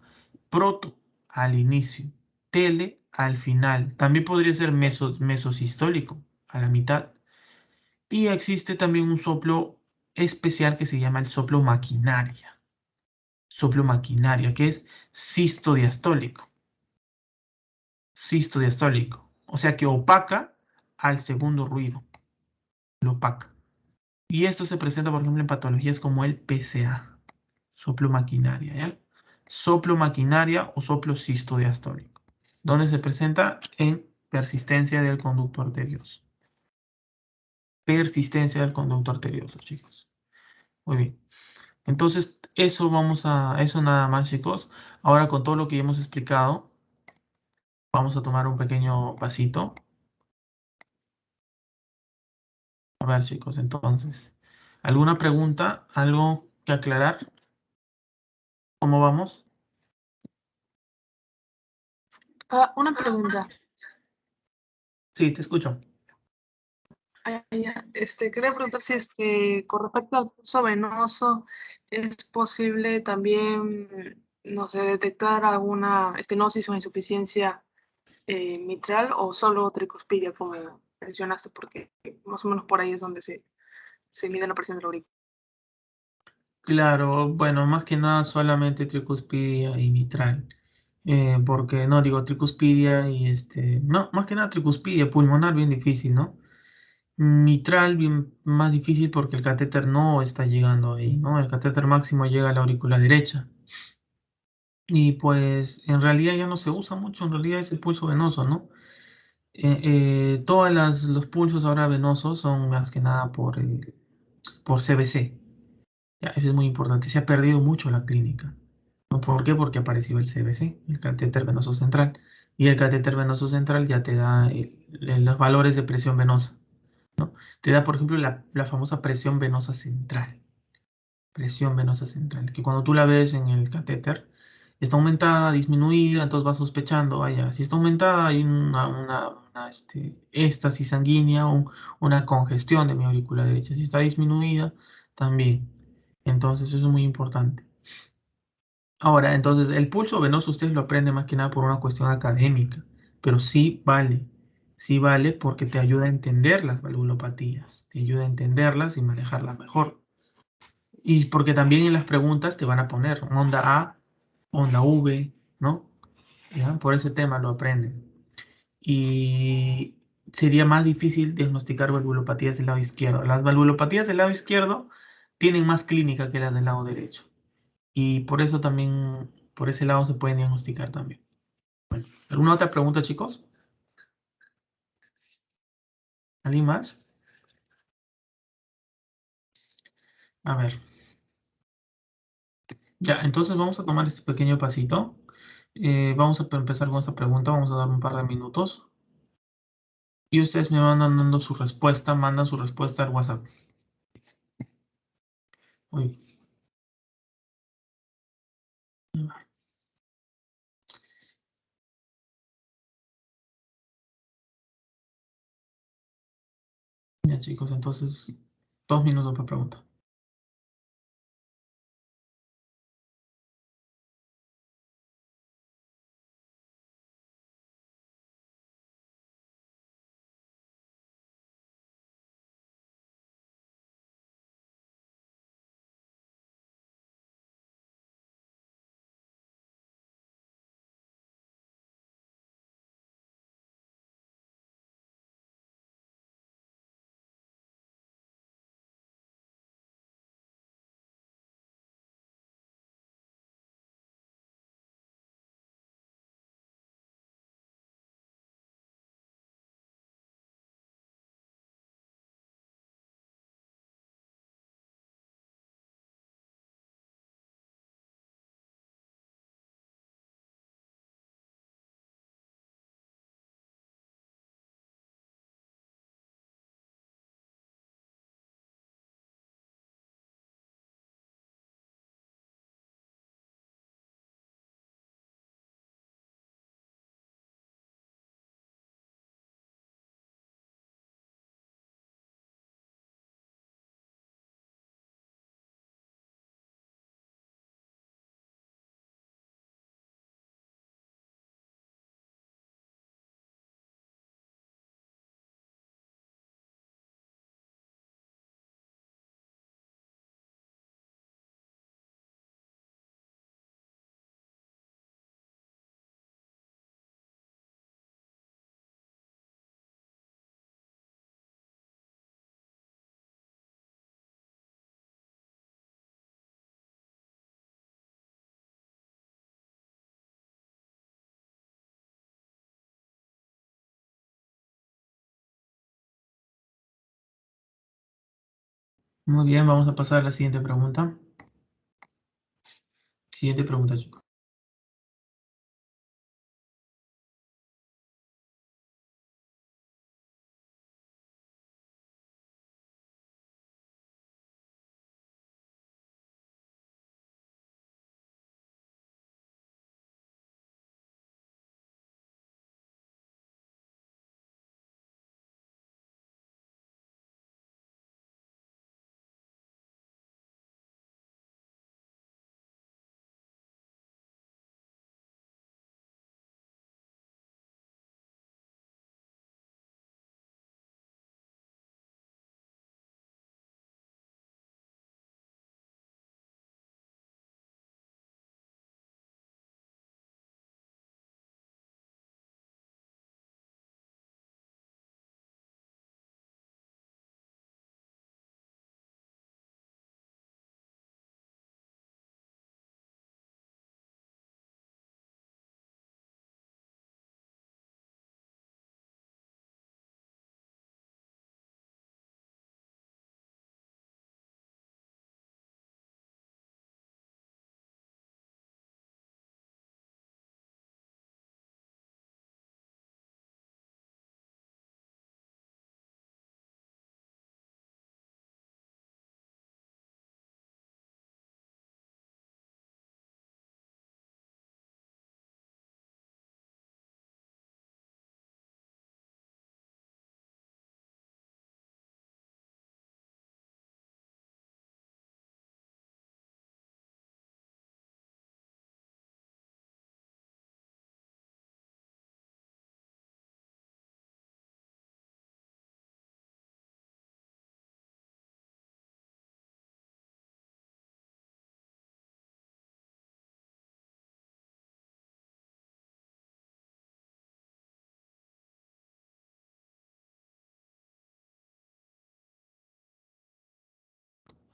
Proto al inicio, tele al final. También podría ser mesosistólico a la mitad. Y existe también un soplo especial que se llama el soplo maquinaria. Soplo maquinaria, que es sistodiastólico. Sistodiastólico. O sea que opaca al segundo ruido. Lo opaca. Y esto se presenta, por ejemplo, en patologías como el PCA. Soplo maquinaria, ¿ya? Soplo maquinaria o soplo sistodiastólico, donde se presenta en persistencia del conducto arterioso. Persistencia del conducto arterioso, chicos. Muy bien. Entonces, eso nada más, chicos. Ahora con todo lo que ya hemos explicado, vamos a tomar un pequeño pasito. A ver, chicos, entonces, ¿alguna pregunta? ¿Algo que aclarar? ¿Cómo vamos? Una pregunta. Sí, te escucho. Quería preguntar si es que con respecto al pulso venoso es posible también, no sé, detectar alguna estenosis o insuficiencia mitral o solo tricuspidia, como mencionaste, porque más o menos por ahí es donde se mide la presión de la orina. Claro, bueno, más que nada solamente tricuspidia y mitral. Porque no digo tricuspidia y no, más que nada tricuspidia pulmonar bien difícil, ¿no? Mitral bien más difícil porque el catéter no está llegando ahí, ¿no? El catéter máximo llega a la aurícula derecha. Y pues en realidad ya no se usa mucho, en realidad es el pulso venoso, ¿no? Todos los pulsos ahora venosos son más que nada por CBC. Ya, eso es muy importante. Se ha perdido mucho la clínica. ¿No? ¿Por qué? Porque apareció el CVC, el catéter venoso central. Y el catéter venoso central ya te da los valores de presión venosa. ¿No? Te da, por ejemplo, la famosa presión venosa central. Presión venosa central. Que cuando tú la ves en el catéter, está aumentada, disminuida, entonces vas sospechando, vaya, si está aumentada hay éstasis sanguínea, una congestión de mi aurícula derecha. Si está disminuida, también. Entonces eso es muy importante. Ahora, entonces, el pulso venoso usted lo aprende más que nada por una cuestión académica, pero sí vale porque te ayuda a entender las valvulopatías, te ayuda a entenderlas y manejarlas mejor. Y porque también en las preguntas te van a poner onda A, onda V, ¿no? ¿Ya? Por ese tema lo aprenden. Y sería más difícil diagnosticar valvulopatías del lado izquierdo. Las valvulopatías del lado izquierdo tienen más clínica que las del lado derecho. Y por eso también, por ese lado se pueden diagnosticar también. Bueno, ¿alguna otra pregunta, chicos? ¿Alguien más? A ver. Ya, entonces vamos a tomar este pequeño pasito. Vamos a empezar con esta pregunta. Vamos a dar un par de minutos. Y ustedes me van dando su respuesta. Mandan su respuesta al WhatsApp. Uy. chicos, entonces 2 minutos por pregunta. Muy bien, vamos a pasar a la siguiente pregunta. Siguiente pregunta, chicos.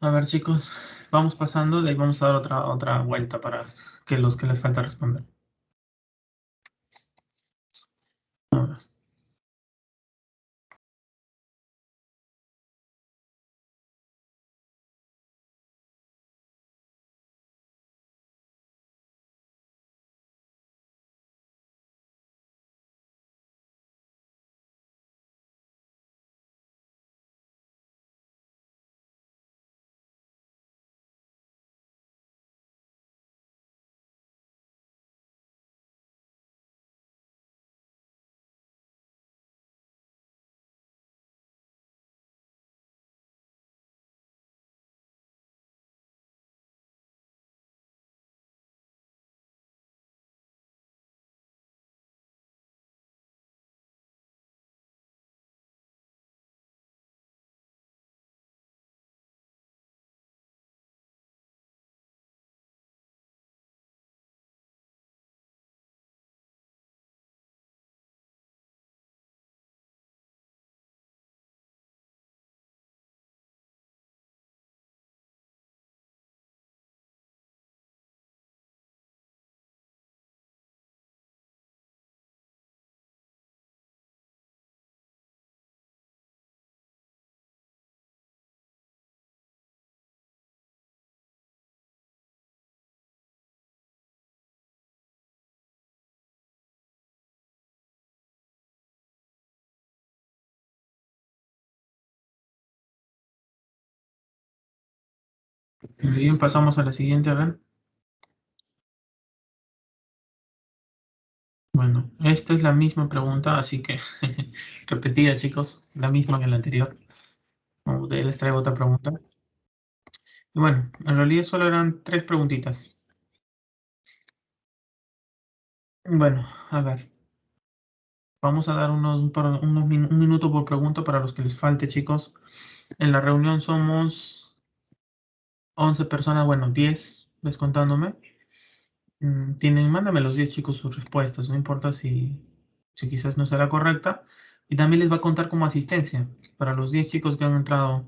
A ver, chicos, vamos pasando, le vamos a dar otra vuelta para que los que les falta responder. A ver. Bien, pasamos a la siguiente, a ver. Bueno, esta es la misma pregunta, así que repetida, chicos, la misma que la anterior. Les traigo otra pregunta. Y bueno, en realidad solo eran 3 preguntitas. Bueno, a ver, vamos a dar un minuto por pregunta para los que les falte, chicos. En la reunión somos 11 personas, bueno, 10, descontándome. Mándame los 10 chicos sus respuestas, no importa si quizás no será correcta. Y también les va a contar como asistencia para los 10 chicos que han entrado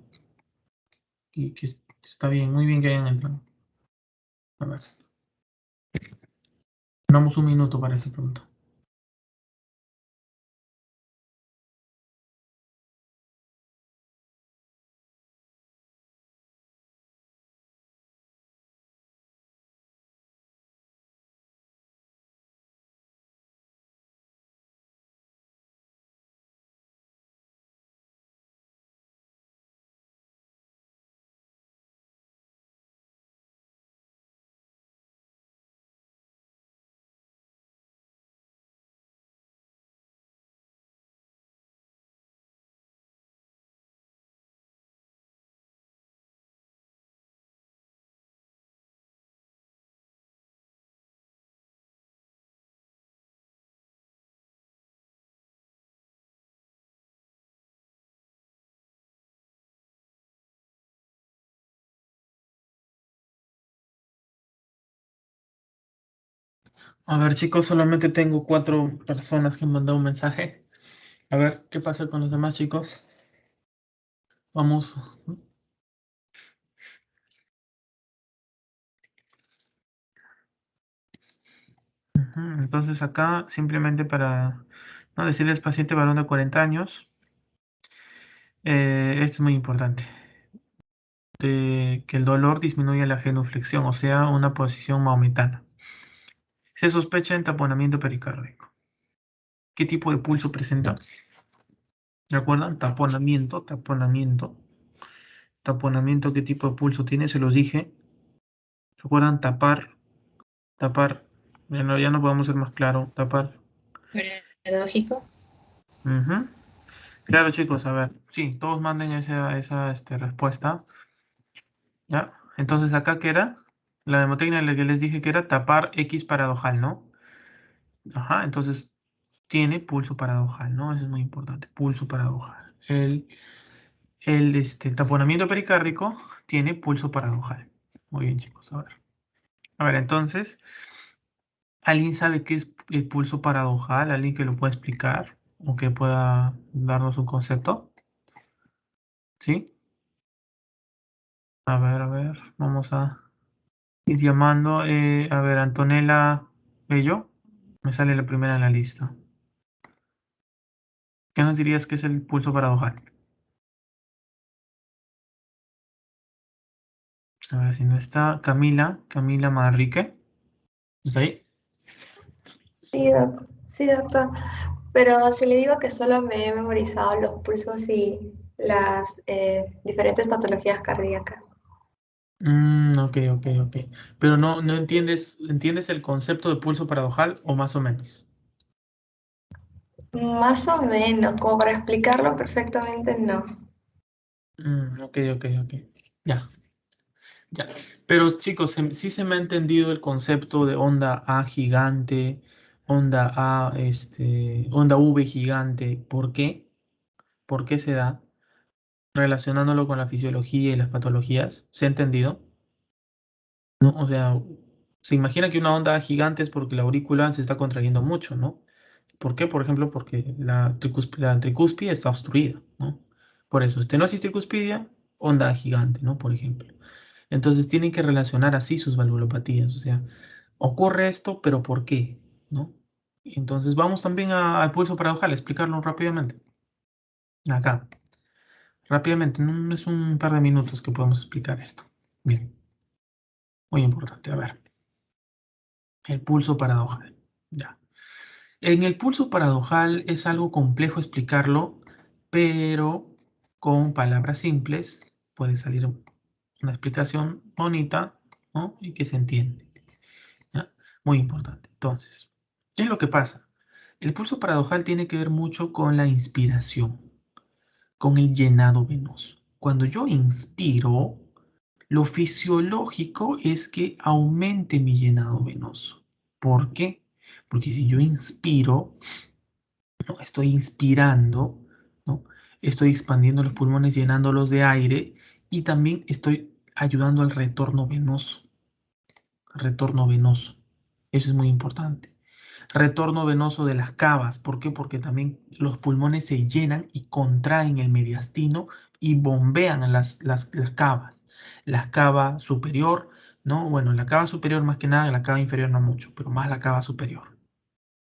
y que está bien, muy bien que hayan entrado. A ver, damos un minuto para esta pregunta. A ver, chicos, solamente tengo 4 personas que han mandado un mensaje. A ver, ¿qué pasa con los demás, chicos? Vamos. Entonces acá, simplemente para no decirles paciente varón de 40 años, esto es muy importante. Que el dolor disminuya la genuflexión, o sea, una posición maometana. Se sospecha en taponamiento pericárdico. ¿Qué tipo de pulso presenta? ¿Recuerdan? Taponamiento, ¿qué tipo de pulso tiene? Se los dije. ¿Recuerdan? Tapar. Ya no podemos ser más claro. Tapar. Paradójico. Ujú. Claro, chicos, a ver. Sí, todos manden esa respuesta. ¿Ya? Entonces, ¿acá qué era? La demotecnia en la que les dije que era tapar X paradojal, ¿no? Ajá, entonces tiene pulso paradojal, ¿no? Eso es muy importante. Pulso paradojal. El taponamiento pericárdico tiene pulso paradojal. Muy bien, chicos. A ver. A ver, entonces, ¿alguien sabe qué es el pulso paradojal? ¿Alguien que lo pueda explicar o que pueda darnos un concepto? ¿Sí? A ver, vamos a ir llamando. A ver, Antonella Bello, me sale la primera en la lista. ¿Qué nos dirías que es el pulso paradojal? A ver si no está. Camila Manrique. ¿Está ahí? Sí, doctor. Pero si le digo que solo me he memorizado los pulsos y las diferentes patologías cardíacas. Ok. Pero no ¿entiendes el concepto de pulso paradojal o más o menos? Más o menos, como para explicarlo perfectamente, no. Ok. Ya, ya. Pero chicos, sí se me ha entendido el concepto de onda A gigante, onda V gigante. ¿Por qué? ¿Por qué se da? Relacionándolo con la fisiología y las patologías. ¿Se ha entendido? ¿No? O sea, se imagina que una onda gigante es porque la aurícula se está contrayendo mucho, ¿no? ¿Por qué? Por ejemplo, porque la tricúspide está obstruida, ¿no? Por eso, estenosis tricuspidia, onda gigante, ¿no? Por ejemplo. Entonces tienen que relacionar así sus valvulopatías, o sea, ocurre esto, pero ¿por qué? ¿No? Entonces vamos también al pulso paradojal, explicarlo rápidamente. Acá, rápidamente, no es un par de minutos que podemos explicar esto. Bien, muy importante, a ver. El pulso paradojal. Ya. En el pulso paradojal es algo complejo explicarlo, pero con palabras simples puede salir Una explicación bonita, ¿no? Y que se entiende. ¿Ya? Muy importante. Entonces, ¿qué es lo que pasa? El pulso paradojal tiene que ver mucho con la inspiración, con el llenado venoso. Cuando yo inspiro, lo fisiológico es que aumente mi llenado venoso. ¿Por qué? Porque si yo inspiro, ¿no? Estoy inspirando, ¿no? Estoy expandiendo los pulmones, llenándolos de aire y también estoy ayudando al retorno venoso. Retorno venoso. Eso es muy importante. Retorno venoso de las cavas. ¿Por qué? Porque también los pulmones se llenan y contraen el mediastino y bombean las cavas. La cava superior, ¿no? Bueno, la cava superior más que nada, la cava inferior no mucho, pero más la cava superior.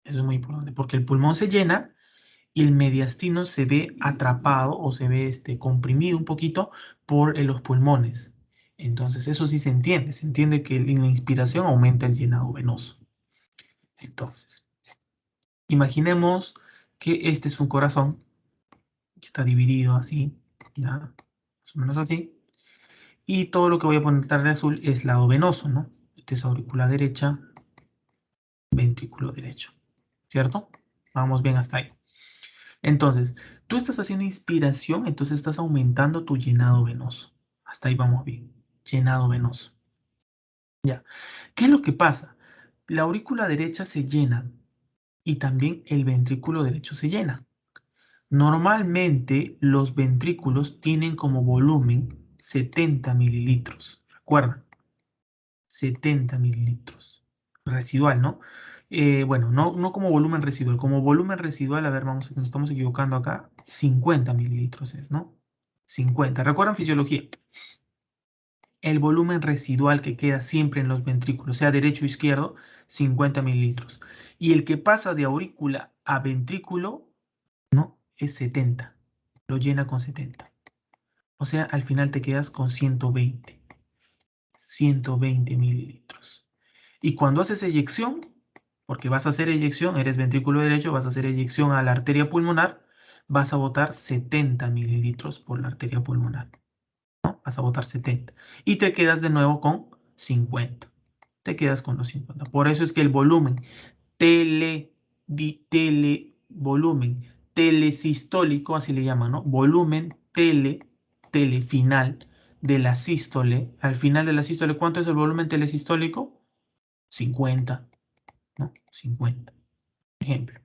Eso es muy importante porque el pulmón se llena y el mediastino se ve atrapado o se ve comprimido un poquito por los pulmones. Entonces, eso sí se entiende que en la inspiración aumenta el llenado venoso. Entonces, imaginemos que este es un corazón que está dividido así, ¿ya? Más o menos así. Y todo lo que voy a poner de azul es lado venoso, ¿no? Este es aurícula derecha, ventrículo derecho, ¿cierto? Vamos bien hasta ahí. Entonces, tú estás haciendo inspiración, entonces estás aumentando tu llenado venoso. Hasta ahí vamos bien. Llenado venoso. Ya. ¿Qué es lo que pasa? La aurícula derecha se llena y también el ventrículo derecho se llena. Normalmente los ventrículos tienen como volumen 70 mililitros. ¿Recuerdan? 70 mililitros. Residual, ¿no? Bueno, no como volumen residual. Como volumen residual, a ver, vamos, nos estamos equivocando acá. 50 mililitros es, ¿no? 50. ¿Recuerdan fisiología? El volumen residual que queda siempre en los ventrículos, sea derecho o izquierdo, 50 mililitros. Y el que pasa de aurícula a ventrículo, ¿no? Es 70. Lo llena con 70. O sea, al final te quedas con 120. 120 mililitros. Y cuando haces eyección, porque vas a hacer eyección, eres ventrículo derecho, vas a hacer eyección a la arteria pulmonar, vas a botar 70 mililitros por la arteria pulmonar. ¿No? Vas a botar 70. Y te quedas de nuevo con 50. Te quedas con los 50. Por eso es que el volumen volumen telesistólico, así le llaman, ¿no? Volumen final de la sístole. Al final de la sístole, ¿cuánto es el volumen telesistólico? 50, ¿no? 50. Ejemplo.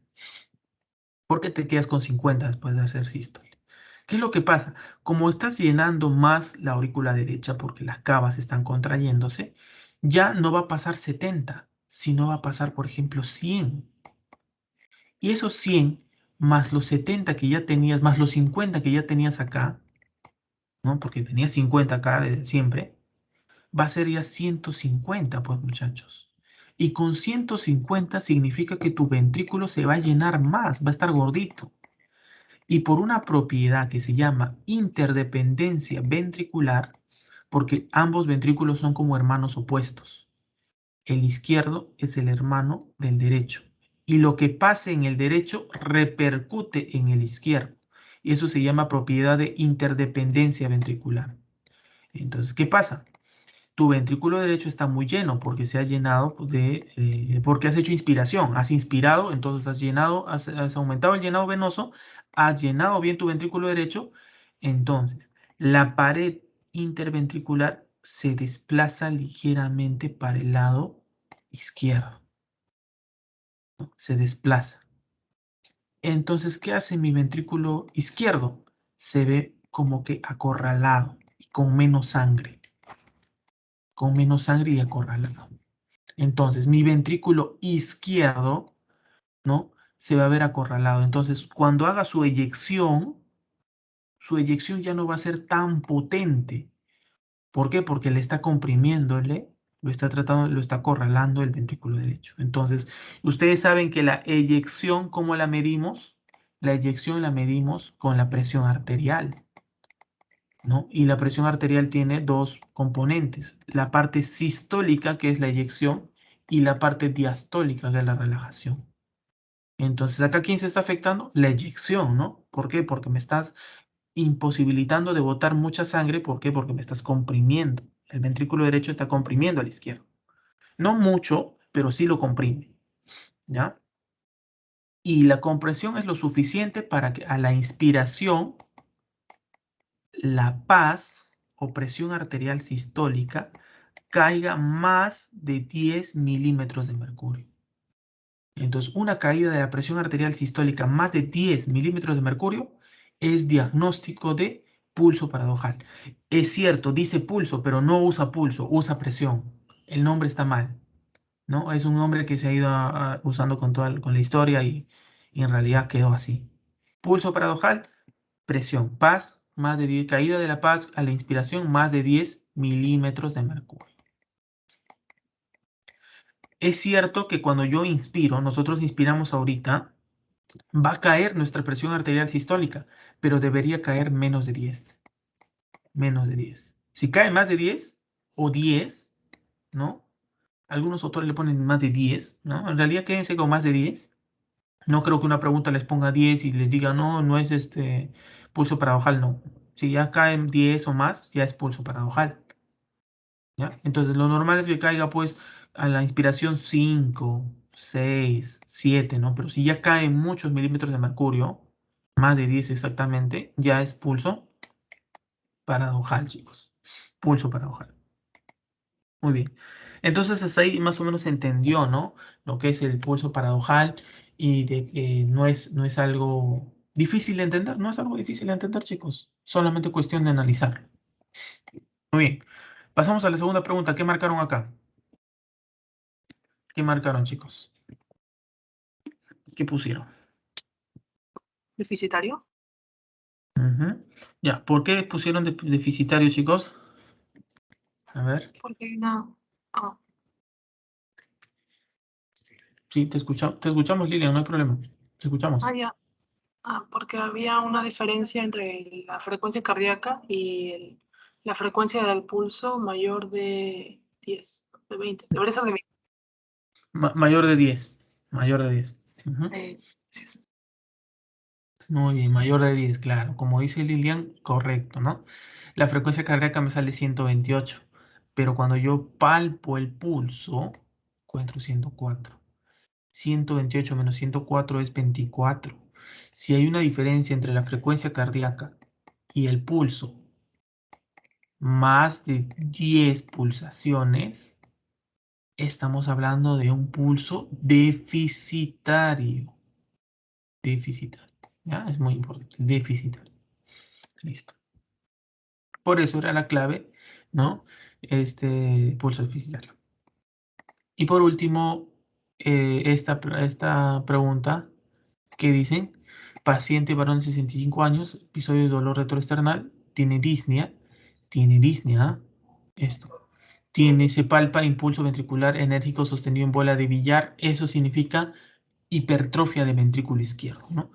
¿Por qué te quedas con 50 después de hacer sístole? ¿Qué es lo que pasa? Como estás llenando más la aurícula derecha porque las cavas están contrayéndose, ya no va a pasar 70, sino va a pasar, por ejemplo, 100. Y esos 100 más los 70 que ya tenías, más los 50 que ya tenías acá, ¿no? Porque tenías 50 acá de siempre, va a ser ya 150, pues muchachos. Y con 150 significa que tu ventrículo se va a llenar más, va a estar gordito. Y por una propiedad que se llama interdependencia ventricular, porque ambos ventrículos son como hermanos opuestos. El izquierdo es el hermano del derecho. Y lo que pase en el derecho repercute en el izquierdo. Y eso se llama propiedad de interdependencia ventricular. Entonces, ¿qué pasa? Tu ventrículo derecho está muy lleno porque se ha llenado porque has hecho inspiración, has inspirado, entonces has llenado, has aumentado el llenado venoso, has llenado bien tu ventrículo derecho, entonces la pared interventricular se desplaza ligeramente para el lado izquierdo, ¿no? Se desplaza. Entonces, ¿qué hace mi ventrículo izquierdo? Se ve como que acorralado y con menos sangre y acorralado. Entonces, mi ventrículo izquierdo, ¿no? Se va a ver acorralado. Entonces, cuando haga su eyección ya no va a ser tan potente. ¿Por qué? Porque le está comprimiéndole, lo está acorralando el ventrículo derecho. Entonces, ustedes saben que la eyección, ¿cómo la medimos? La eyección la medimos con la presión arterial, ¿no? Y la presión arterial tiene dos componentes, la parte sistólica, que es la eyección, y la parte diastólica, que es la relajación. Entonces, acá, ¿quién se está afectando? La eyección, ¿no? ¿Por qué? Porque me estás imposibilitando de botar mucha sangre. ¿Por qué? Porque me estás comprimiendo. El ventrículo derecho está comprimiendo al izquierdo. No mucho, pero sí lo comprime, ¿ya? Y la compresión es lo suficiente para que a la inspiración la paz o presión arterial sistólica caiga más de 10 milímetros de mercurio. Entonces, una caída de la presión arterial sistólica más de 10 milímetros de mercurio es diagnóstico de pulso paradojal. Es cierto, dice pulso, pero no usa pulso, usa presión. El nombre está mal, ¿no? Es un nombre que se ha ido usando con la historia y en realidad quedó así. Pulso paradojal, presión, paz, más de 10, caída de la paz a la inspiración, más de 10 milímetros de mercurio. Es cierto que cuando yo inspiro, nosotros inspiramos ahorita, va a caer nuestra presión arterial sistólica, pero debería caer menos de 10. Menos de 10. Si cae más de 10 o 10, ¿no? Algunos autores le ponen más de 10, ¿no? En realidad quédense con más de 10. No creo que una pregunta les ponga 10 y les diga, no, no es pulso paradojal, no. Si ya caen 10 o más, ya es pulso paradojal. ¿Ya? Entonces lo normal es que caiga pues a la inspiración 5, 6, 7, ¿no? Pero si ya caen muchos milímetros de mercurio, más de 10 exactamente, ya es pulso paradojal, chicos. Pulso paradojal. Muy bien. Entonces hasta ahí más o menos se entendió, ¿no? Lo que es el pulso paradojal y de que no es algo difícil de entender, no es algo difícil de entender, chicos. Solamente cuestión de analizarlo. Muy bien. Pasamos a la segunda pregunta. ¿Qué marcaron acá? ¿Qué marcaron, chicos? ¿Qué pusieron? ¿Deficitario? Ujú. Ya, ¿por qué pusieron deficitario, chicos? A ver, Porque hay una... Ah, sí, te escuchamos, Lilian, no hay problema. Te escuchamos. ya. Porque había una diferencia entre la frecuencia cardíaca y la frecuencia del pulso mayor de 10, de 20. Debería ser de 20. Mayor de 10. Mayor de 10. Ujú. Sí, sí. Muy bien, mayor de 10, claro. Como dice Lilian, correcto, ¿no? La frecuencia cardíaca me sale 128, pero cuando yo palpo el pulso, encuentro 104. 128 menos 104 es 24. Si hay una diferencia entre la frecuencia cardíaca y el pulso, más de 10 pulsaciones, estamos hablando de un pulso deficitario. Deficitario. ¿Ya? Es muy importante. Deficitario. Listo. Por eso era la clave, ¿no? Pulso deficitario. Y por último, esta pregunta que dicen, paciente varón de 65 años, episodio de dolor retroesternal, tiene disnea, ¿ah? Esto. Se palpa impulso ventricular enérgico sostenido en bola de billar, eso significa hipertrofia de ventrículo izquierdo, ¿no?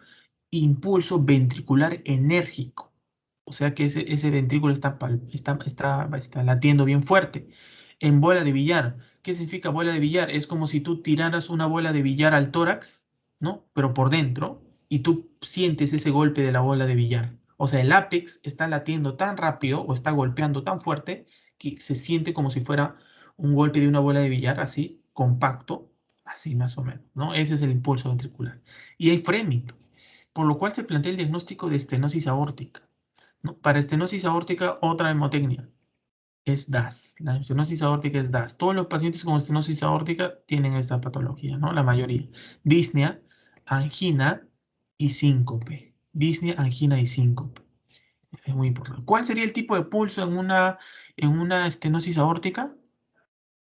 Impulso ventricular enérgico. O sea que ese ventrículo está latiendo bien fuerte. En bola de billar. ¿Qué significa bola de billar? Es como si tú tiraras una bola de billar al tórax, ¿no? Pero por dentro, y tú sientes ese golpe de la bola de billar. O sea, el ápex está latiendo tan rápido o está golpeando tan fuerte que se siente como si fuera un golpe de una bola de billar, así, compacto, así más o menos, ¿no? Ese es el impulso ventricular. Y hay frémito, por lo cual se plantea el diagnóstico de estenosis aórtica, ¿no? Para estenosis aórtica, otra hemotecnia es DAS. La estenosis aórtica es DAS. Todos los pacientes con estenosis aórtica tienen esta patología, ¿no? La mayoría. Disnea, angina y síncope. Disnea, angina y síncope. Es muy importante. ¿Cuál sería el tipo de pulso en una estenosis aórtica?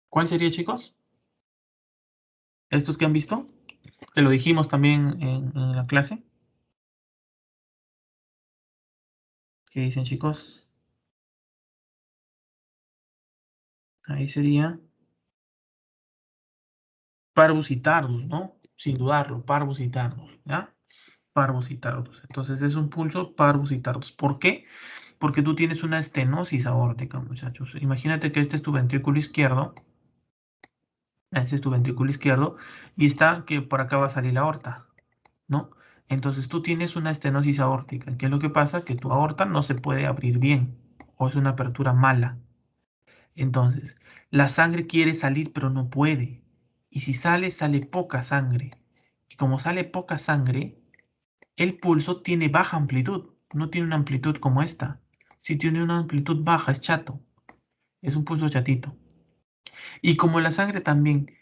¿Cuál sería, chicos? ¿Estos que han visto? Que lo dijimos también en la clase. ¿Qué dicen, chicos? Ahí sería parvus y tardus, ¿no? Sin dudarlo, parvus y tardus, ¿ya? Parvus y tardus. Entonces es un pulso parvus y tardus. ¿Por qué? Porque tú tienes una estenosis aórtica, muchachos. Imagínate que este es tu ventrículo izquierdo. Este es tu ventrículo izquierdo. Y está que por acá va a salir la aorta, ¿no? Entonces tú tienes una estenosis aórtica. ¿Qué es lo que pasa? Que tu aorta no se puede abrir bien o es una apertura mala. Entonces, la sangre quiere salir pero no puede. Y si sale, sale poca sangre. Y como sale poca sangre, el pulso tiene baja amplitud. No tiene una amplitud como esta. Si tiene una amplitud baja, es chato. Es un pulso chatito. Y como la sangre también,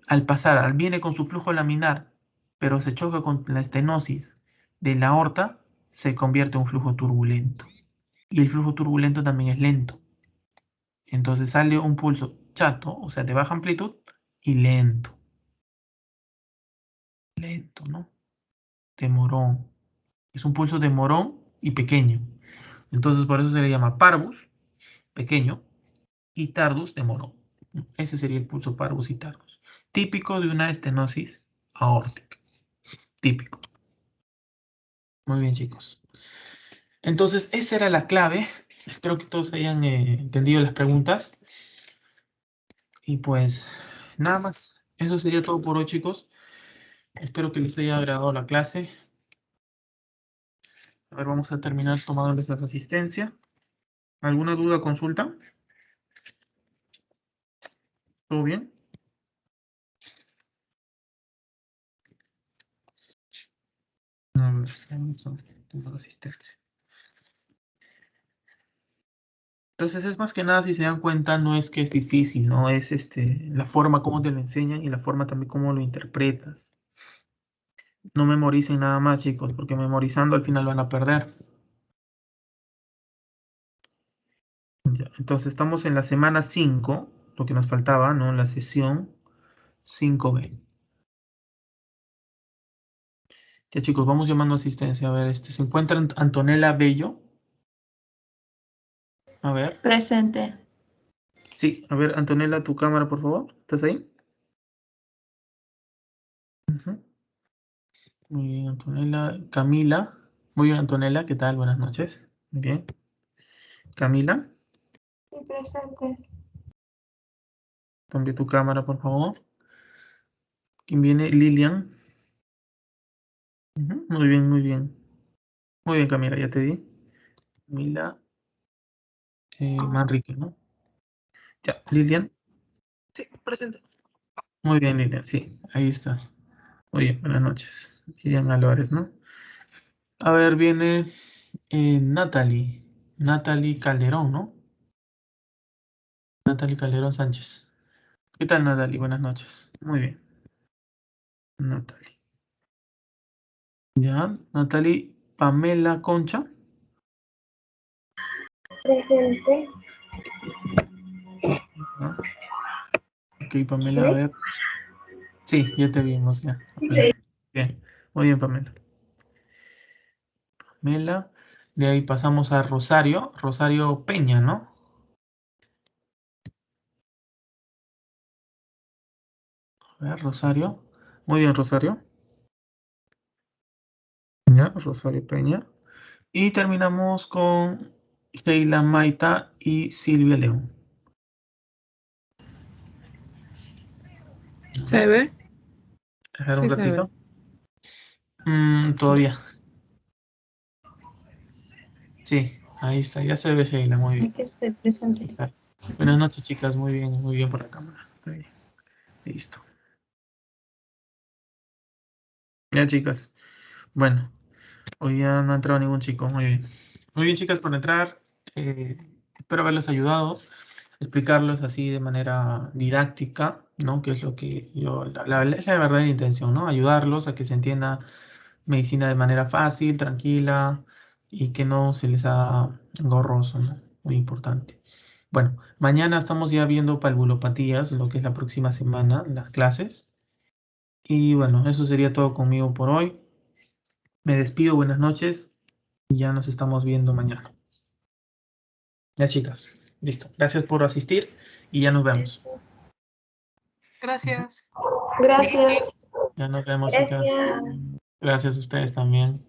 al pasar, viene con su flujo laminar, pero se choca con la estenosis de la aorta, se convierte en un flujo turbulento. Y el flujo turbulento también es lento. Entonces sale un pulso chato, o sea, de baja amplitud y lento. Lento, ¿no? De morón. Es un pulso de morón y pequeño. Entonces por eso se le llama parvus, pequeño, y tardus de morón. Ese sería el pulso parvus y tardus. Típico de una estenosis aórtica. Típico. Muy bien, chicos. Entonces, esa era la clave. Espero que todos hayan entendido las preguntas. Y pues, nada más. Eso sería todo por hoy, chicos. Espero que les haya agradado la clase. A ver, vamos a terminar tomándoles la asistencia. ¿Alguna duda o consulta? ¿Todo bien? A ver, vamos a tomar asistencia. Entonces es más que nada, si se dan cuenta, no es que es difícil, no es la forma como te lo enseñan y la forma también como lo interpretas. No memoricen nada más, chicos, porque memorizando al final van a perder. Ya, entonces estamos en la semana 5, lo que nos faltaba, ¿no? La sesión 5B. Ya, chicos, vamos llamando a asistencia. A ver, se encuentra Antonella Bello. A ver. Presente. Sí, a ver, Antonella, tu cámara, por favor. ¿Estás ahí? Ujú. Muy bien, Antonella. Camila. Muy bien, Antonella, ¿qué tal? Buenas noches. Muy bien. Camila, Sí, presente. cambia tu cámara, por favor. ¿Quién viene? Lilian. Ujú. Muy bien, muy bien. Muy bien, Camila, ya te vi. Camila Manrique, ¿no? Ya, Lilian. Sí, presente. Muy bien, Lilian, sí, ahí estás. Muy bien, buenas noches. Lilian Álvarez, ¿no? A ver, viene Natalie. Natalie Calderón, ¿no? Natalie Calderón Sánchez. ¿Qué tal, Natalie? Buenas noches. Muy bien. Natalie. Ya, Natalie Pamela Concha. Presente. Ya. Ok, Pamela, a ver. Sí, ya te vimos, ya. Pamela. Bien, muy bien, Pamela. Pamela. De ahí pasamos a Rosario. Rosario Peña, ¿no? A ver, Rosario. Muy bien, Rosario. Ya, Rosario Peña. Y terminamos con Sheila Maita y Silvia León. ¿Se ve? Dejar un Sí, se ve. ratito. Todavía. Sí, ahí está. Ya se ve Sheila, muy bien. Aquí estoy presente. Buenas noches, chicas. Muy bien por la cámara. Está bien. Listo. Ya, chicas. Bueno, hoy ya no ha entrado ningún chico. Muy bien. Muy bien, chicas, por entrar. Espero haberles ayudado. Explicarlos así de manera didáctica, ¿no? Que es lo que yo, es la verdadera intención, ¿no? Ayudarlos a que se entienda medicina de manera fácil, tranquila y que no se les haga engorroso, ¿no? Muy importante. Bueno, mañana estamos ya viendo palvulopatías, lo que es la próxima semana, las clases. Y bueno, eso sería todo conmigo por hoy. Me despido, buenas noches y ya nos estamos viendo mañana. Ya, chicas, listo. Gracias por asistir y ya nos vemos. Gracias. Gracias. Ya nos vemos, chicas. Gracias. Gracias a ustedes también.